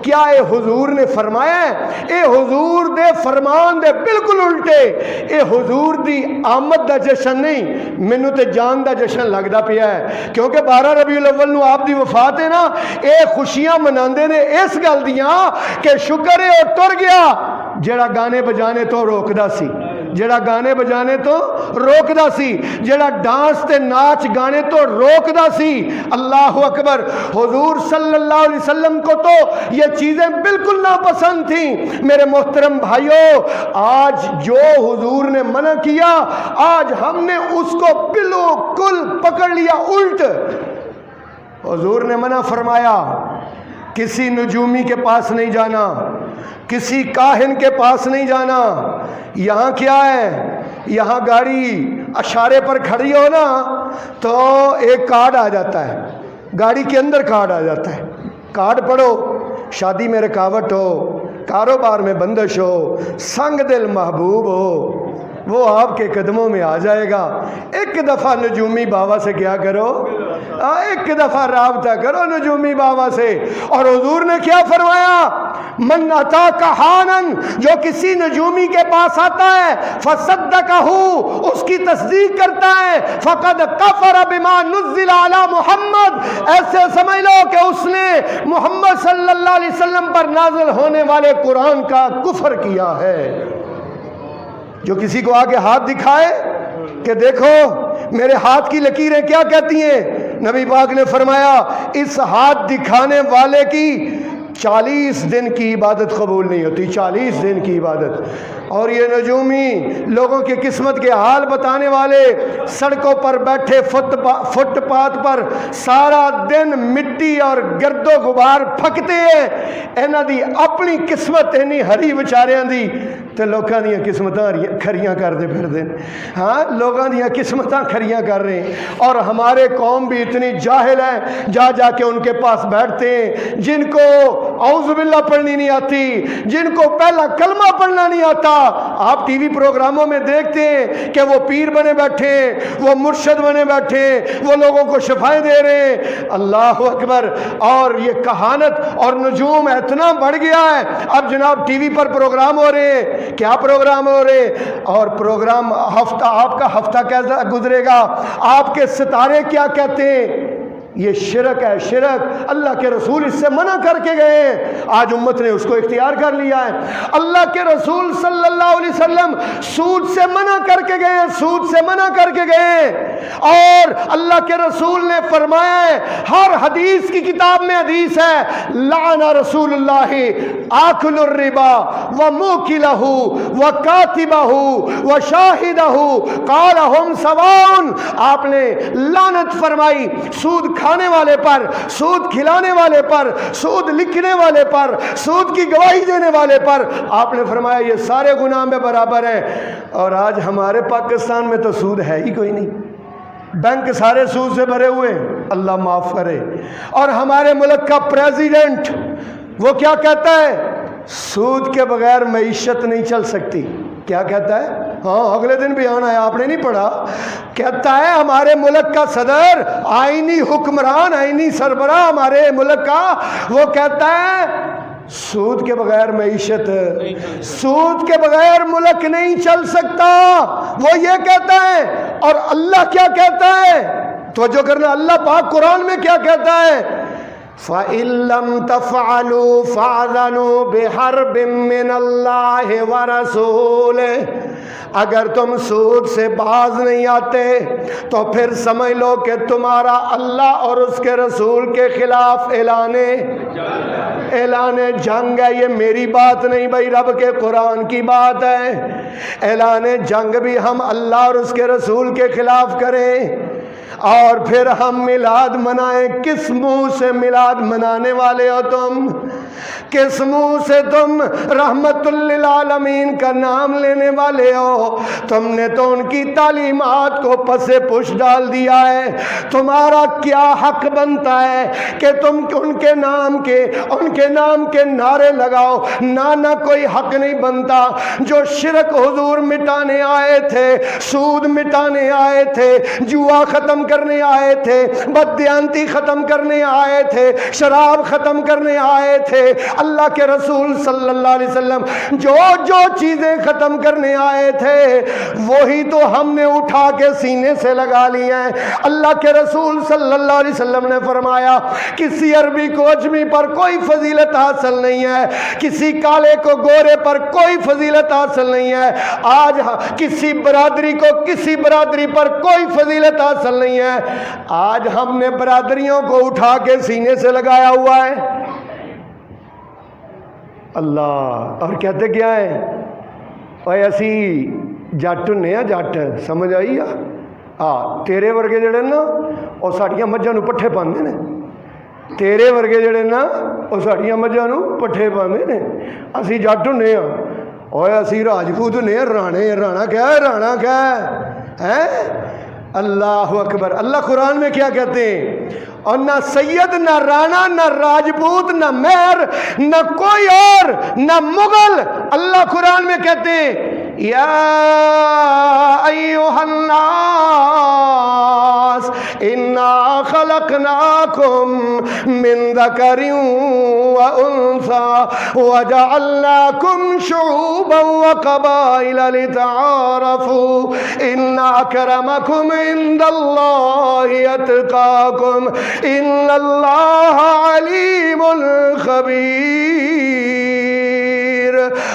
کیا اے حضور نے فرمایا ہے؟ اے حضور دے فرمان دے بالکل الٹے، اے حضور دی آمد دا جشن نہیں، مینوں تے جان دا جشن لگدا پیا ہے، کیونکہ 12 ربیع الاول نو آپ دی وفات ہے نا، اے خوشیاں مناندے نے اس گل دیاں کہ شکر ہے او ٹر گیا جڑا گانے بجانے تو روکدا سی۔ جڑا گانے بجانے تو روکدا سی، جڑا ڈانس تے ناچ گانے تو روکدا سی۔ اللہ اکبر۔ حضور صلی اللہ علیہ وسلم کو تو یہ چیزیں بالکل ناپسند تھیں۔ میرے محترم بھائیوں، آج جو حضور نے منع کیا، آج ہم نے اس کو بالکل پکڑ لیا الٹ۔ حضور نے منع فرمایا کسی نجومی کے پاس نہیں جانا، کسی کاہن کے پاس نہیں جانا۔ یہاں کیا ہے، یہاں گاڑی اشارے پر کھڑی ہو نا تو ایک کارڈ آ جاتا ہے، گاڑی کے اندر کارڈ آ جاتا ہے، کارڈ پڑھو، شادی میں رکاوٹ ہو، کاروبار میں بندش ہو، سنگ دل محبوب ہو، وہ آپ کے قدموں میں آ جائے گا۔ ایک دفعہ نجومی بابا سے کیا کرو، ایک دفعہ رابطہ کرو نجومی بابا سے۔ اور حضور نے کیا فرمایا، من اتا کہانن، جو کسی نجومی کے پاس آتا ہے فصدقہ، اس کی تصدیق کرتا ہے، فقد کفر بما نزل علی محمد، ایسے سمجھ لو کہ اس نے محمد صلی اللہ علیہ وسلم پر نازل ہونے والے قرآن کا کفر کیا ہے۔ جو کسی کو آگے ہاتھ دکھائے کہ دیکھو میرے ہاتھ کی لکیریں کیا کہتی ہیں، نبی پاک نے فرمایا اس ہاتھ دکھانے والے کی 40 دن کی عبادت قبول نہیں ہوتی، 40 دن کی عبادت۔ اور یہ نجومی لوگوں کی قسمت کے حال بتانے والے سڑکوں پر بیٹھے فٹ پاتھ پر سارا دن مٹی اور گرد و غبار پھکتے ہیں، انہاں دی اپنی قسمت اینی ہری بچاریاں دی تے لوکاں دیاں قسمتاں کھریاں کردے پھردے۔ ہاں، لوگاں دیاں قسمتاں کھریاں کر رہے ہیں، اور ہمارے قوم بھی اتنی جاہل ہے، جا جا کے ان کے پاس بیٹھتے ہیں جن کو اعوذ باللہ پڑھنی نہیں آتی، جن کو پہلا کلمہ پڑھنا نہیں آتا۔ آپ ٹی وی پروگراموں میں دیکھتے ہیں کہ وہ پیر بنے بیٹھے، وہ مرشد بنے بیٹھے، وہ لوگوں کو شفائیں دے رہے ہیں۔ اللہ اکبر۔ اور یہ کہانت اور نجوم اتنا بڑھ گیا ہے، اب جناب ٹی وی پر پروگرام ہو رہے ہیں، کیا پروگرام ہو رہے ہیں، اور پروگرام ہفتہ، آپ کا ہفتہ کیسا گزرے گا، آپ کے ستارے کیا کہتے ہیں۔ یہ شرک ہے، شرک۔ اللہ کے رسول اس سے منع کر کے گئے ہیں، آج امت نے اس کو اختیار کر لیا ہے۔ اللہ کے رسول صلی اللہ علیہ وسلم سود سے منع کر کے گئے ہیں، سود سے منع کر کے گئے ہیں۔ اور اللہ کے رسول نے فرمایا ہے، ہر حدیث کی کتاب میں حدیث ہے، لعن رسول اللہ آکل الربا وموکلہ وکاتبہ وشاہدہ قال ہم سواء، آپ نے لعنت فرمائی سود کھانے والے پر، سود کھلانے والے پر، سود لکھنے والے پر، سود کی گواہی دینے والے پر۔ آپ نے فرمایا یہ سارے گناہ میں برابر ہیں۔ اور آج ہمارے پاکستان میں تو سود ہے ہی کوئی نہیں، بینک سارے سود سے بھرے ہوئے ہیں، اللہ معاف کرے۔ اور ہمارے ملک کا پریزیڈنٹ وہ کیا کہتا ہے، سود کے بغیر معیشت نہیں چل سکتی۔ کیا کہتا ہے؟ ہاں، اگلے دن بیان آیا، آپ نے نہیں پڑھا، کہتا ہے ہمارے ملک کا صدر، آئینی حکمران، آئینی سربراہ ہمارے ملک کا، وہ کہتا ہے سود کے بغیر معیشت، سود کے بغیر ملک نہیں چل سکتا، وہ یہ کہتا ہے۔ اور اللہ کیا کہتا ہے، توجہ کرنا، اللہ پاک قرآن میں کیا کہتا ہے، فَإِن لَّمْ تَفْعَلُوا فَأْذَنُوا بِحَرْبٍ مِّنَ اللَّهِ وَرَسُولِهِ، اگر تم سود سے باز نہیں آتے تو پھر سمجھ لو کہ تمہارا اللہ اور اس کے رسول کے خلاف اعلان جنگ ہے۔ یہ میری بات نہیں بھائی، رب کے قرآن کی بات ہے۔ اعلان جنگ بھی ہم اللہ اور اس کے رسول کے خلاف کریں، اور پھر ہم میلاد منائیں۔ کس منہ سے میلاد منانے والے ہو تم؟ کس منہ سے تم رحمت للعالمین کا نام لینے والے ہو؟ تم نے تو ان کی تعلیمات کو پس پش ڈال دیا ہے۔ تمہارا کیا حق بنتا ہے کہ تم ان کے نام کے نعرے لگاؤ؟ نہ کوئی حق نہیں بنتا۔ جو شرک حضور مٹانے آئے تھے، سود مٹانے آئے تھے، جوا ختم ختم کرنے آئے تھے، بددیانتی ختم کرنے آئے تھے، شراب ختم کرنے آئے تھے۔ اللہ کے رسول صلی اللہ علیہ وسلم جو جو چیزیں ختم کرنے آئے تھے وہی تو ہم نے اٹھا کے سینے سے لگا لی ہیں۔ اللہ کے رسول صلی اللہ علیہ وسلم نے فرمایا کسی عربی کو اجمی پر کوئی فضیلت حاصل نہیں ہے، کسی کالے کو گورے پر کوئی فضیلت حاصل نہیں ہے، آج کسی برادری کو کسی برادری پر کوئی فضیلت حاصل نہیں ہے، آج ہم نے برادریوں کو اٹھا کے سینے سے لگایا ہوا ہے۔ اللہ اور کہتے کیا ہے؟ اوے اسی جٹ نے جٹ، سمجھ آئی تیرے ورگے جڑے نا وہ ساڈیاں مجھاں نوں پٹھے پاندے نے، تیرے ورگے جڑے نا وہ ساڈیاں مجھاں نوں پٹھے پاندے نے، اسی جٹ ہونے ہاں، اوے اسی راجپوت نے، رانے رانا کیا ہے، رانا کیا ہے؟ اللہ اکبر۔ اللہ قرآن میں کیا کہتے ہیں؟ اور نہ سید، نہ رانا، نہ راجپوت، نہ مہر، نہ کوئی اور، نہ مغل۔ اللہ قرآن میں کہتے ہیں یا ایھا الناس انا خلقناکم من ذکر وانثی وجعلناکم شعوبا وقبائل لتعارفوا ان اکرمکم عند اللہ اتقاکم ان اللہ علیم خبیر۔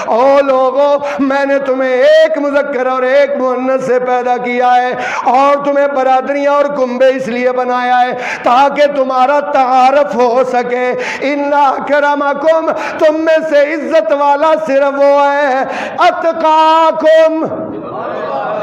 او لوگو، میں نے تمہیں ایک مذکر اور ایک مؤنث سے پیدا کیا ہے اور تمہیں برادریاں اور کنبے اس لیے بنایا ہے تاکہ تمہارا تعارف ہو سکے۔ ان اکرمکم، تم میں سے عزت والا صرف وہ ہے اتقاکم،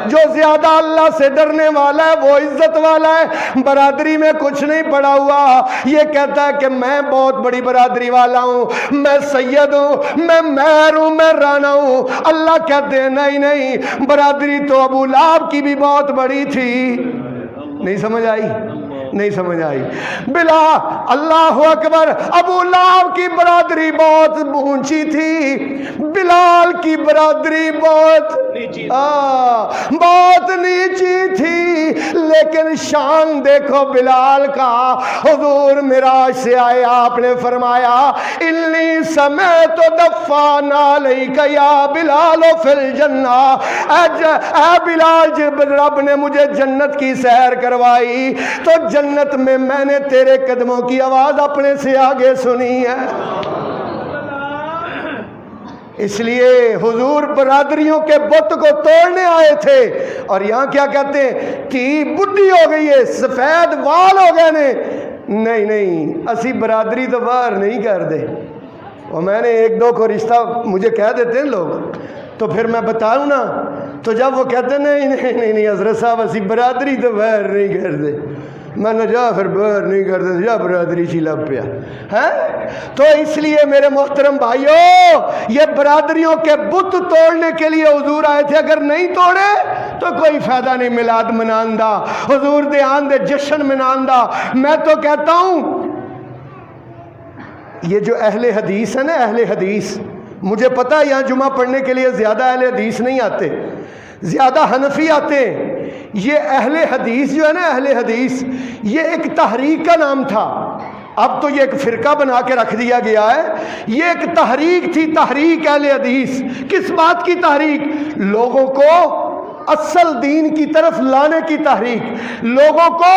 جو زیادہ اللہ سے ڈرنے والا ہے وہ عزت والا ہے۔ برادری میں کچھ نہیں پڑا ہوا، یہ کہتا ہے کہ میں بہت بڑی برادری والا ہوں، میں سید ہوں، میں مہر ہوں، میں رانا ہوں۔ اللہ کہتے ہیں نہیں نہیں، برادری تو ابو لہب کی بھی بہت بڑی تھی۔ نہیں سمجھ آئی؟ نہیں سمجھ آئی؟ بلا اللہ اکبر، ابو لہب کی برادری بہت اونچی تھی، بلال کی برادری بہت نیچی تھی، لیکن شان دیکھو بلال کا۔ حضور معراج سے آئے، آپ نے فرمایا انی سمعت دفان علیک یا بلال فی الجنہ، اے بلال، جب رب نے مجھے جنت کی سیر کروائی تو جنت میں نے تیرے قدموں کی آواز اپنے سے آگے سنی ہے۔ اس لیے حضور برادریوں کے بت کو توڑنے آئے تھے، اور یہاں کیا کہتے ہیں؟ تھی بڈھی ہو گئی ہے، سفید وال ہو گئے نے۔ نہیں نہیں، اسی برادری تو باہر نہیں کر دے۔ اور میں نے ایک دو کو رشتہ مجھے کہہ دیتے ہیں لوگ، تو پھر میں بتاؤں نا، تو جب وہ کہتے ہیں نہیں نہیں نہیں نہیں حضرت صاحب اسی برادری تو باہر نہیں کر دے، میں نے جا پھر باہر نہیں کرتے، جا برادری چی لب پیا ہے۔ تو اس لیے میرے محترم بھائیوں، یہ برادریوں کے بت توڑنے کے لیے حضور آئے تھے، اگر نہیں توڑے تو کوئی فائدہ نہیں میلاد منان دا، حضور دے آن دے جشن منان دا۔ میں تو کہتا ہوں یہ جو اہل حدیث ہے نا، اہل حدیث، مجھے پتہ ہے یہاں جمعہ پڑھنے کے لیے زیادہ اہل حدیث نہیں آتے، زیادہ حنفی آتے ہیں۔ یہ اہل حدیث جو ہے نا، اہل حدیث، یہ ایک تحریک کا نام تھا، اب تو یہ ایک فرقہ بنا کے رکھ دیا گیا ہے۔ یہ ایک تحریک تھی، تحریک اہل حدیث۔ کس بات کی تحریک؟ لوگوں کو اصل دین کی طرف لانے کی تحریک، لوگوں کو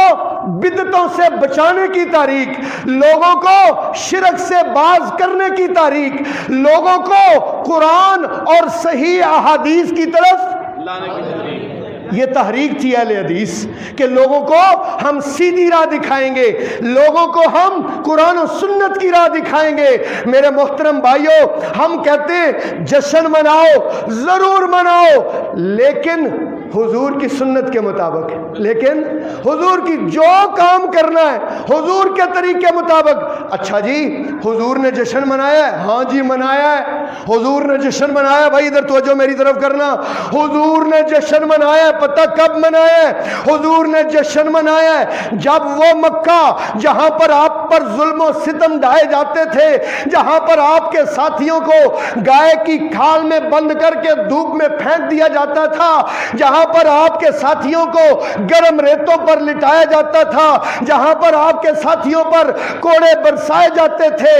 بدعتوں سے بچانے کی تحریک، لوگوں کو شرک سے باز کرنے کی تحریک، لوگوں کو قرآن اور صحیح احادیث کی طرف لانے کی تحریک۔ یہ تحریک تھی اہل حدیث کہ لوگوں کو ہم سیدھی راہ دکھائیں گے، لوگوں کو ہم قرآن و سنت کی راہ دکھائیں گے۔ میرے محترم بھائیوں، ہم کہتے ہیں جشن مناؤ، ضرور مناؤ، لیکن حضور کی سنت کے مطابق، لیکن حضور کی جو کام کرنا ہے حضور کے طریقے مطابق۔ اچھا جی، حضور نے جشن منایا ہے؟ ہاں جی منایا ہے، حضور نے جشن منایا ہے۔ بھائی ادھر توجہ میری طرف کرنا، حضور نے جشن منایا ہے۔ پتہ کب منایا ہے؟ حضور نے جشن منایا ہے جب وہ مکہ جہاں پر آپ پر ظلم و ستم ڈھائے جاتے تھے، جہاں پر آپ کے ساتھیوں کو گائے کی کھال میں بند کر کے دھوپ میں پھینک دیا جاتا تھا، جہاں جہاں پر آپ کے ساتھیوں کو گرم ریتوں پر لٹایا جاتا تھا، جہاں پر آپ کے ساتھیوں پر کوڑے برسائے جاتے تھے،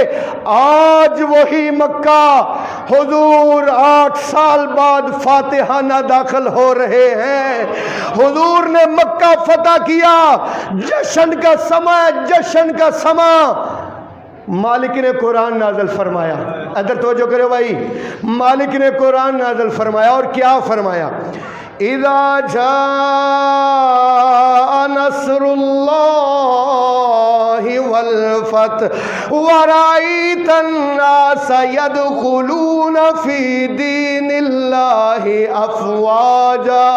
آج وہی مکہ حضور 8 سال بعد فاتحانہ داخل ہو رہے ہیں۔ حضور نے مکہ فتح کیا، جشن کا سما، جشن کا سما۔ مالک نے قرآن نازل فرمایا، ادھر توجہ کرو بھائی، مالک نے قرآن نازل فرمایا، اور کیا فرمایا؟ اذا جاء نصر اللہ والفتح ورأيت الناس يدخلون في دین اللہ افواجا،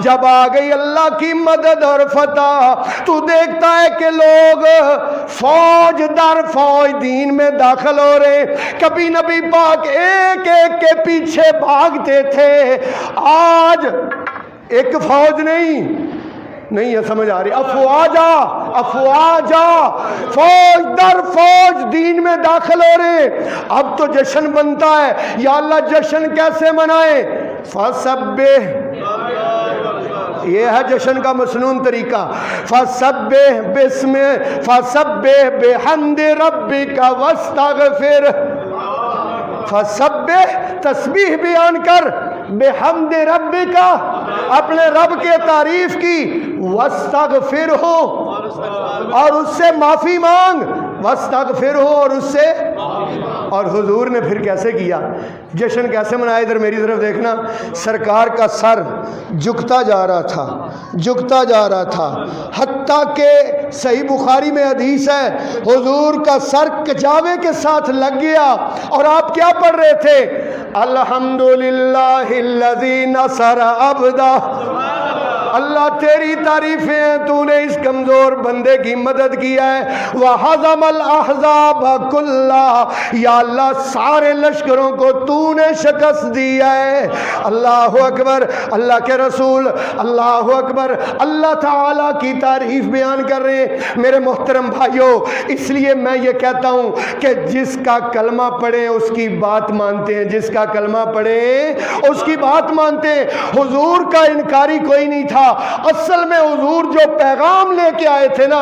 جب آ گئی اللہ کی مدد اور فتح، تو دیکھتا ہے کہ لوگ فوج در فوج دین میں داخل ہو رہے۔ کبھی نبی پاک ایک ایک کے پیچھے بھاگتے تھے، آج ایک فوج نہیں ہے، سمجھ آ رہی؟ افواجا، افواجا، فوج در فوج دین میں داخل ہو رہے۔ اب تو جشن بنتا ہے، یا اللہ جشن کیسے منائیں؟ فسبح، یہ ہے جشن کا مسنون طریقہ، فسبح بسم، فسبح بحمد ربک واستغفر، فسبح تسبیح بیان کر، بحمد ربک اپنے رب کے تعریف کی، واستغفرہ اور اس سے معافی مانگ، واستغفرہ اور اس سے، اور حضور نے پھر کیسے کیا؟ جشن کیسے منایا؟ ادھر میری طرف دیکھنا، سرکار کا سر جھکتا جا رہا تھا، جھکتا جا رہا تھا، حتیٰ کہ صحیح بخاری میں حدیث ہے حضور کا سر کجاوے کے ساتھ لگ گیا، اور آپ کیا پڑھ رہے تھے؟ الحمدللہ الذی نصر عبدہ، اللہ تیری تعریفیں ہیں، تو نے اس کمزور بندے کی مدد کیا ہے۔ وَحَزَمَ الْأَحْزَابَ كُلَّهَا، یا اللہ سارے لشکروں کو تو نے شکست دیا ہے۔ اللہ اکبر، اللہ کے رسول اللہ اکبر، اللہ تعالیٰ کی تعریف بیان کر رہے ہیں۔ میرے محترم بھائیوں، اس لیے میں یہ کہتا ہوں کہ جس کا کلمہ پڑھیں اس کی بات مانتے ہیں، جس کا کلمہ پڑھیں اس کی بات مانتے ہیں۔ حضور کا انکاری کوئی نہیں تھا، اصل میں حضور جو پیغام لے کے آئے تھے نا،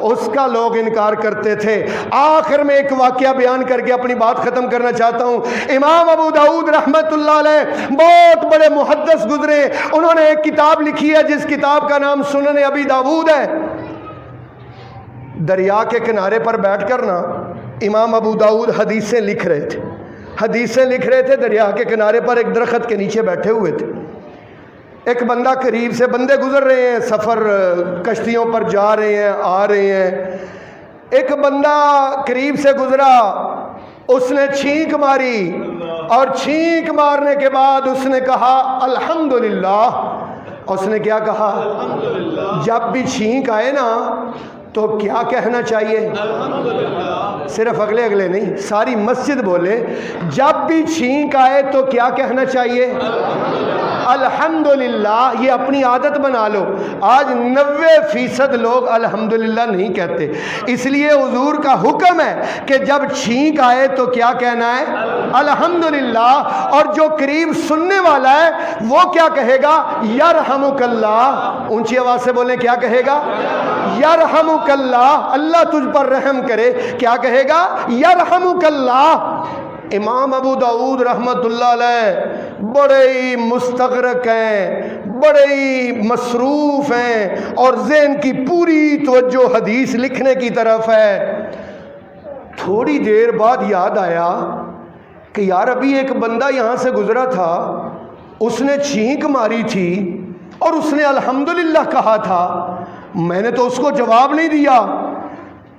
اس کا لوگ انکار کرتے تھے۔ آخر میں ایک واقعہ بیان کر کے اپنی بات ختم کرنا چاہتا ہوں۔ امام ابو داؤد رحمت اللہ علیہ بہت بڑے محدث گزرے، انہوں نے ایک کتاب لکھی ہے جس کتاب کا نام سنن ابی داؤد ہے۔ دریا کے کنارے پر بیٹھ کر نا امام ابو داؤد حدیثیں لکھ رہے تھے، حدیثیں لکھ رہے تھے، دریا کے کنارے پر ایک درخت کے نیچے بیٹھے ہوئے تھے۔ ایک بندہ قریب سے، بندے گزر رہے ہیں، سفر کشتیوں پر جا رہے ہیں، آ رہے ہیں، ایک بندہ قریب سے گزرا، اس نے چھینک ماری، اور چھینک مارنے کے بعد اس نے کہا الحمدللہ۔ اس نے کیا کہا؟ جب بھی چھینک آئے نا تو کیا کہنا چاہیے؟ صرف اگلے نہیں، ساری مسجد بولے، جب بھی چھینک آئے تو کیا کہنا چاہیے؟ الحمدللہ۔ یہ اپنی عادت بنا لو۔ آج 90% لوگ الحمدللہ نہیں کہتے، اس لیے حضور کا حکم ہے کہ جب چھینک آئے تو کیا کہنا ہے؟ الحمدللہ۔ اور جو قریب سننے والا ہے وہ کیا کہے گا؟ یرحمک اللہ۔ اونچی آواز سے بولیں، کیا کہے گا؟ یرحمک اللہ، اللہ تجھ پر رحم کرے۔ کیا کہے گا؟ یرحمک اللہ۔ امام ابو داؤد رحمت اللہ علیہ بڑے ہی مستغرق ہیں، بڑے ہی مصروف ہیں، اور ذہن کی پوری توجہ حدیث لکھنے کی طرف ہے۔ تھوڑی دیر بعد یاد آیا کہ یار ابھی ایک بندہ یہاں سے گزرا تھا، اس نے چھینک ماری تھی اور اس نے الحمدللہ کہا تھا، میں نے تو اس کو جواب نہیں دیا،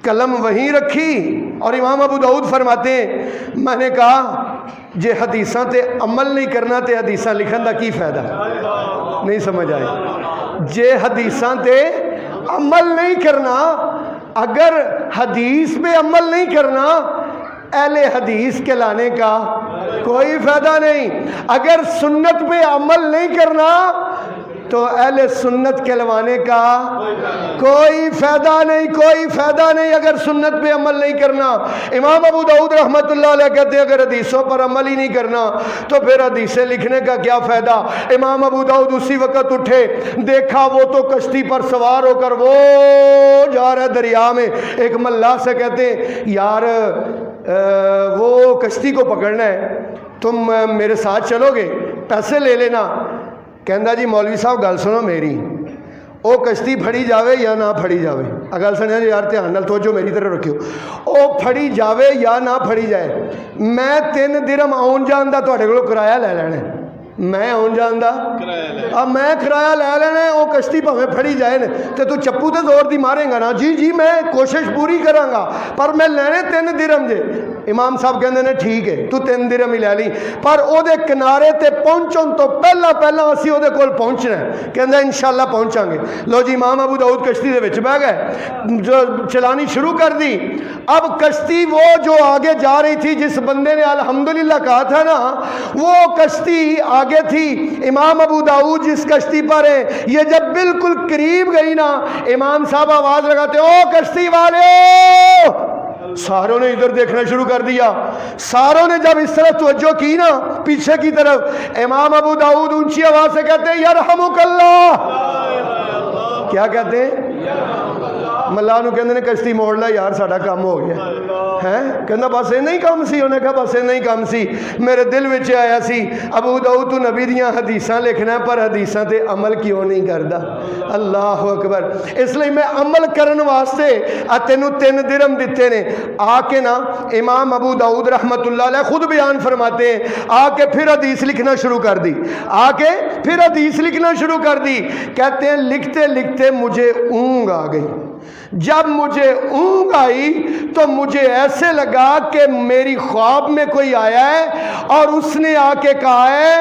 قلم وہیں رکھی۔ اور امام ابو داؤد فرماتے ہیں میں نے کہا جے حدیثاں تے عمل نہیں کرنا تے حدیثاں لکھن دا کی فائدہ؟ نہیں سمجھ آئی؟ جے حدیثاں تے عمل نہیں کرنا، اگر حدیث پہ عمل نہیں کرنا، اہل حدیث کے لانے کا کوئی فائدہ نہیں۔ اگر سنت پہ عمل نہیں کرنا، تو اہل سنت کہلوانے کا کوئی فائدہ نہیں، کوئی فائدہ نہیں اگر سنت پہ عمل نہیں کرنا۔ امام ابو داؤد رحمۃ اللہ علیہ کہتے ہیں اگر حدیثوں پر عمل ہی نہیں کرنا تو پھر حدیثیں لکھنے کا کیا فائدہ۔ امام ابو داؤد اسی وقت اٹھے، دیکھا وہ تو کشتی پر سوار ہو کر وہ جا رہا ہے دریا میں۔ ایک ملا سے کہتے ہیں یار وہ کشتی کو پکڑنا ہے، تم میرے ساتھ چلو گے، پیسے لے لینا۔ کہندا جی مولوی صاحب گل سنو میری، او کشتی پھڑی جاوے یا نہ پھڑی جاوے، گل سنیا جی یار دھیان نال توجہ میری طرف رکھیو، او پھڑی جاوے یا نہ پھڑی جائے، میں 3 درہم آن جان دا تہاڈے کولوں کرایہ لے لینا ہے، میں آن جان دا میں کرایہ لے لینا ہے، وہ کشتی بھاویں پھڑی جائے تے تو چپو تے زور دی مارے گا نا، جی جی میں کوشش پوری کراں گا پر میں لینے 3 درہم جے۔ امام صاحب کہندے نے ٹھیک ہے تو 3 درہم ہی لے لی، پر او دے کنارے تے پہنچن تو پہلا اسی او دے کول پہنچنا ہے۔ کہندا انشاءاللہ پہنچاں گے۔ لو جی امام ابو داؤد کشتی دے وچ بیٹھ گئے، جو چلانی شروع کر دی۔ اب کشتی وہ جو آگے جا رہی تھی، جس بندے نے الحمدللہ کہا تھا نا، وہ کشتی آگے تھی۔ امام ابو داؤد جس کشتی پر ہے، یہ جب بالکل قریب گئی نا، امام صاحب آواز لگاتے او کشتی والے، ساروں نے ادھر دیکھنا شروع کر دیا۔ ساروں نے جب اس طرف توجہ کی نا پیچھے کی طرف، امام ابو داؤد اونچی آواز سے کہتے ہیں یرحمک اللہ۔ کیا کہتے ہیں؟ ملا نو کہندے نے کشتی موڑ لا یار ساڈا کام ہو گیا ہے۔ کہندا بس یہ نہیں کام سی، انہیں کہا بس یہ نہیں کام سی، میرے دل وچ آیا سی ابو داؤد تو نبی دیاں حدیثاں لکھنا ہے پر حدیثاں تے عمل کیوں نہیں کردا؟ اللہ اکبر۔ اس لیے میں عمل کرن واسطے تینوں 3 درہم دیتے نے۔ آ کے نا امام ابو داؤد رحمۃ اللہ علیہ خود بیان فرماتے ہیں، آ کے پھر حدیث لکھنا شروع کر دی، آ کے پھر حدیث لکھنا شروع کر دی۔ کہتے ہیں لکھتے لکھتے مجھے اونگ آ گئی۔ جب مجھے اونگ آئی تو مجھے ایسے لگا کہ میری خواب میں کوئی آیا ہے اور اس نے آ کے کہا ہے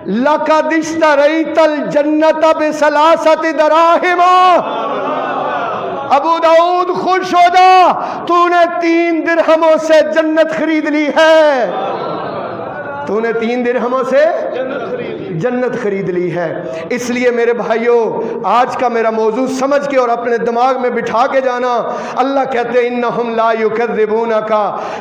لَقَدِ اشْتَرَيْتَ الْجَنَّةَ بِثَلَاثَةِ دَرَاهِمَ۔ ابو داؤد خوش ہو جا، تو نے 3 درہموں سے جنت خرید لی ہے، تو نے 3 درہموں سے جنت خرید لی ہے۔ اس لیے میرے بھائیوں آج کا میرا موضوع سمجھ کے اور اپنے دماغ میں بٹھا کے جانا۔ اللہ کہتے ہیں انہم لا یکذبونک،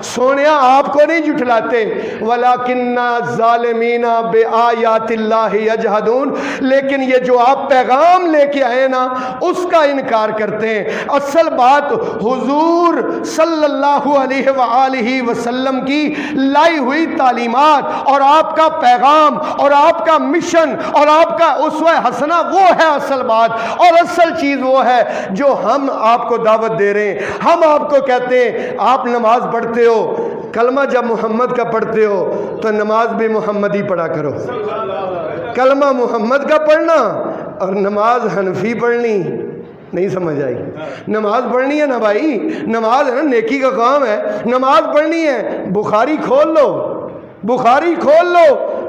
سونیا آپ کو نہیں جھٹلاتے، ولکن الظالمین بآیات اللہ یجحدون، لیکن یہ جو آپ پیغام لے کے آئے نا اس کا انکار کرتے ہیں۔ اصل بات حضور صلی اللہ علیہ وآلہ وسلم کی لائی ہوئی تعلیمات اور آپ کا پیغام اور آپ کا مشن اور آپ کا اسوہ حسنہ وہ ہے اصل بات، اور اصل چیز وہ ہے جو ہم آپ کو دعوت دے رہے ہیں۔ ہم آپ کو کہتے ہیں آپ نماز پڑھتے ہو، کلمہ جب محمد کا پڑھتے ہو تو نماز بھی محمدی پڑھا کرو۔ کلمہ محمد کا پڑھنا اور نماز حنفی پڑھنی، نہیں سمجھ آئی؟ نماز پڑھنی ہے نا بھائی، نماز ہے نا نیکی کا کام ہے، نماز پڑھنی ہے۔ بخاری کھول لو، بخاری کھول لو،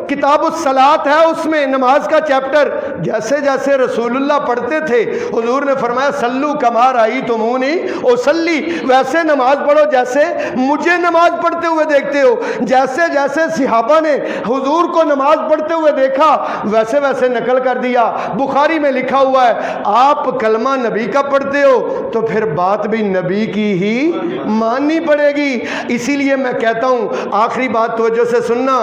کتاب الصلاۃ ہے، اس میں نماز کا چیپٹر، جیسے جیسے رسول اللہ پڑھتے تھے حضور نے فرمایا سلو کما رأیتمونی اصلی، ویسے نماز پڑھو جیسے مجھے نماز پڑھتے ہوئے دیکھتے ہو۔ جیسے جیسے صحابہ نے حضور کو نماز پڑھتے ہوئے دیکھا ویسے ویسے نقل کر دیا۔ بخاری میں لکھا ہوا ہے آپ کلمہ نبی کا پڑھتے ہو تو پھر بات بھی نبی کی ہی ماننی پڑے گی۔ اسی لیے میں کہتا ہوں آخری بات توجہ سے سننا،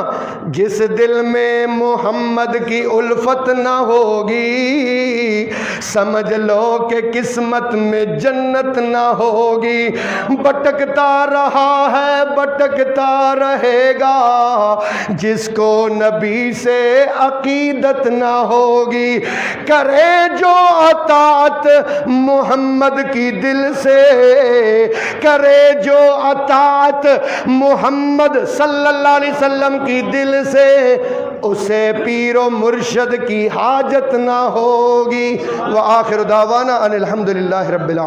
جس دل میں محمد کی الفت نہ ہوگی سمجھ لو کہ قسمت میں جنت نہ ہوگی۔ بھٹکتا رہا ہے بھٹکتا رہے گا جس کو نبی سے عقیدت نہ ہوگی۔ کرے جو اطاعت محمد کی دل سے، کرے جو اطاعت محمد صلی اللہ علیہ وسلم کی دل سے، اسے پیر و مرشد کی حاجت نہ ہوگی۔ وآخر دعوانا ان الحمدللہ رب العالمین۔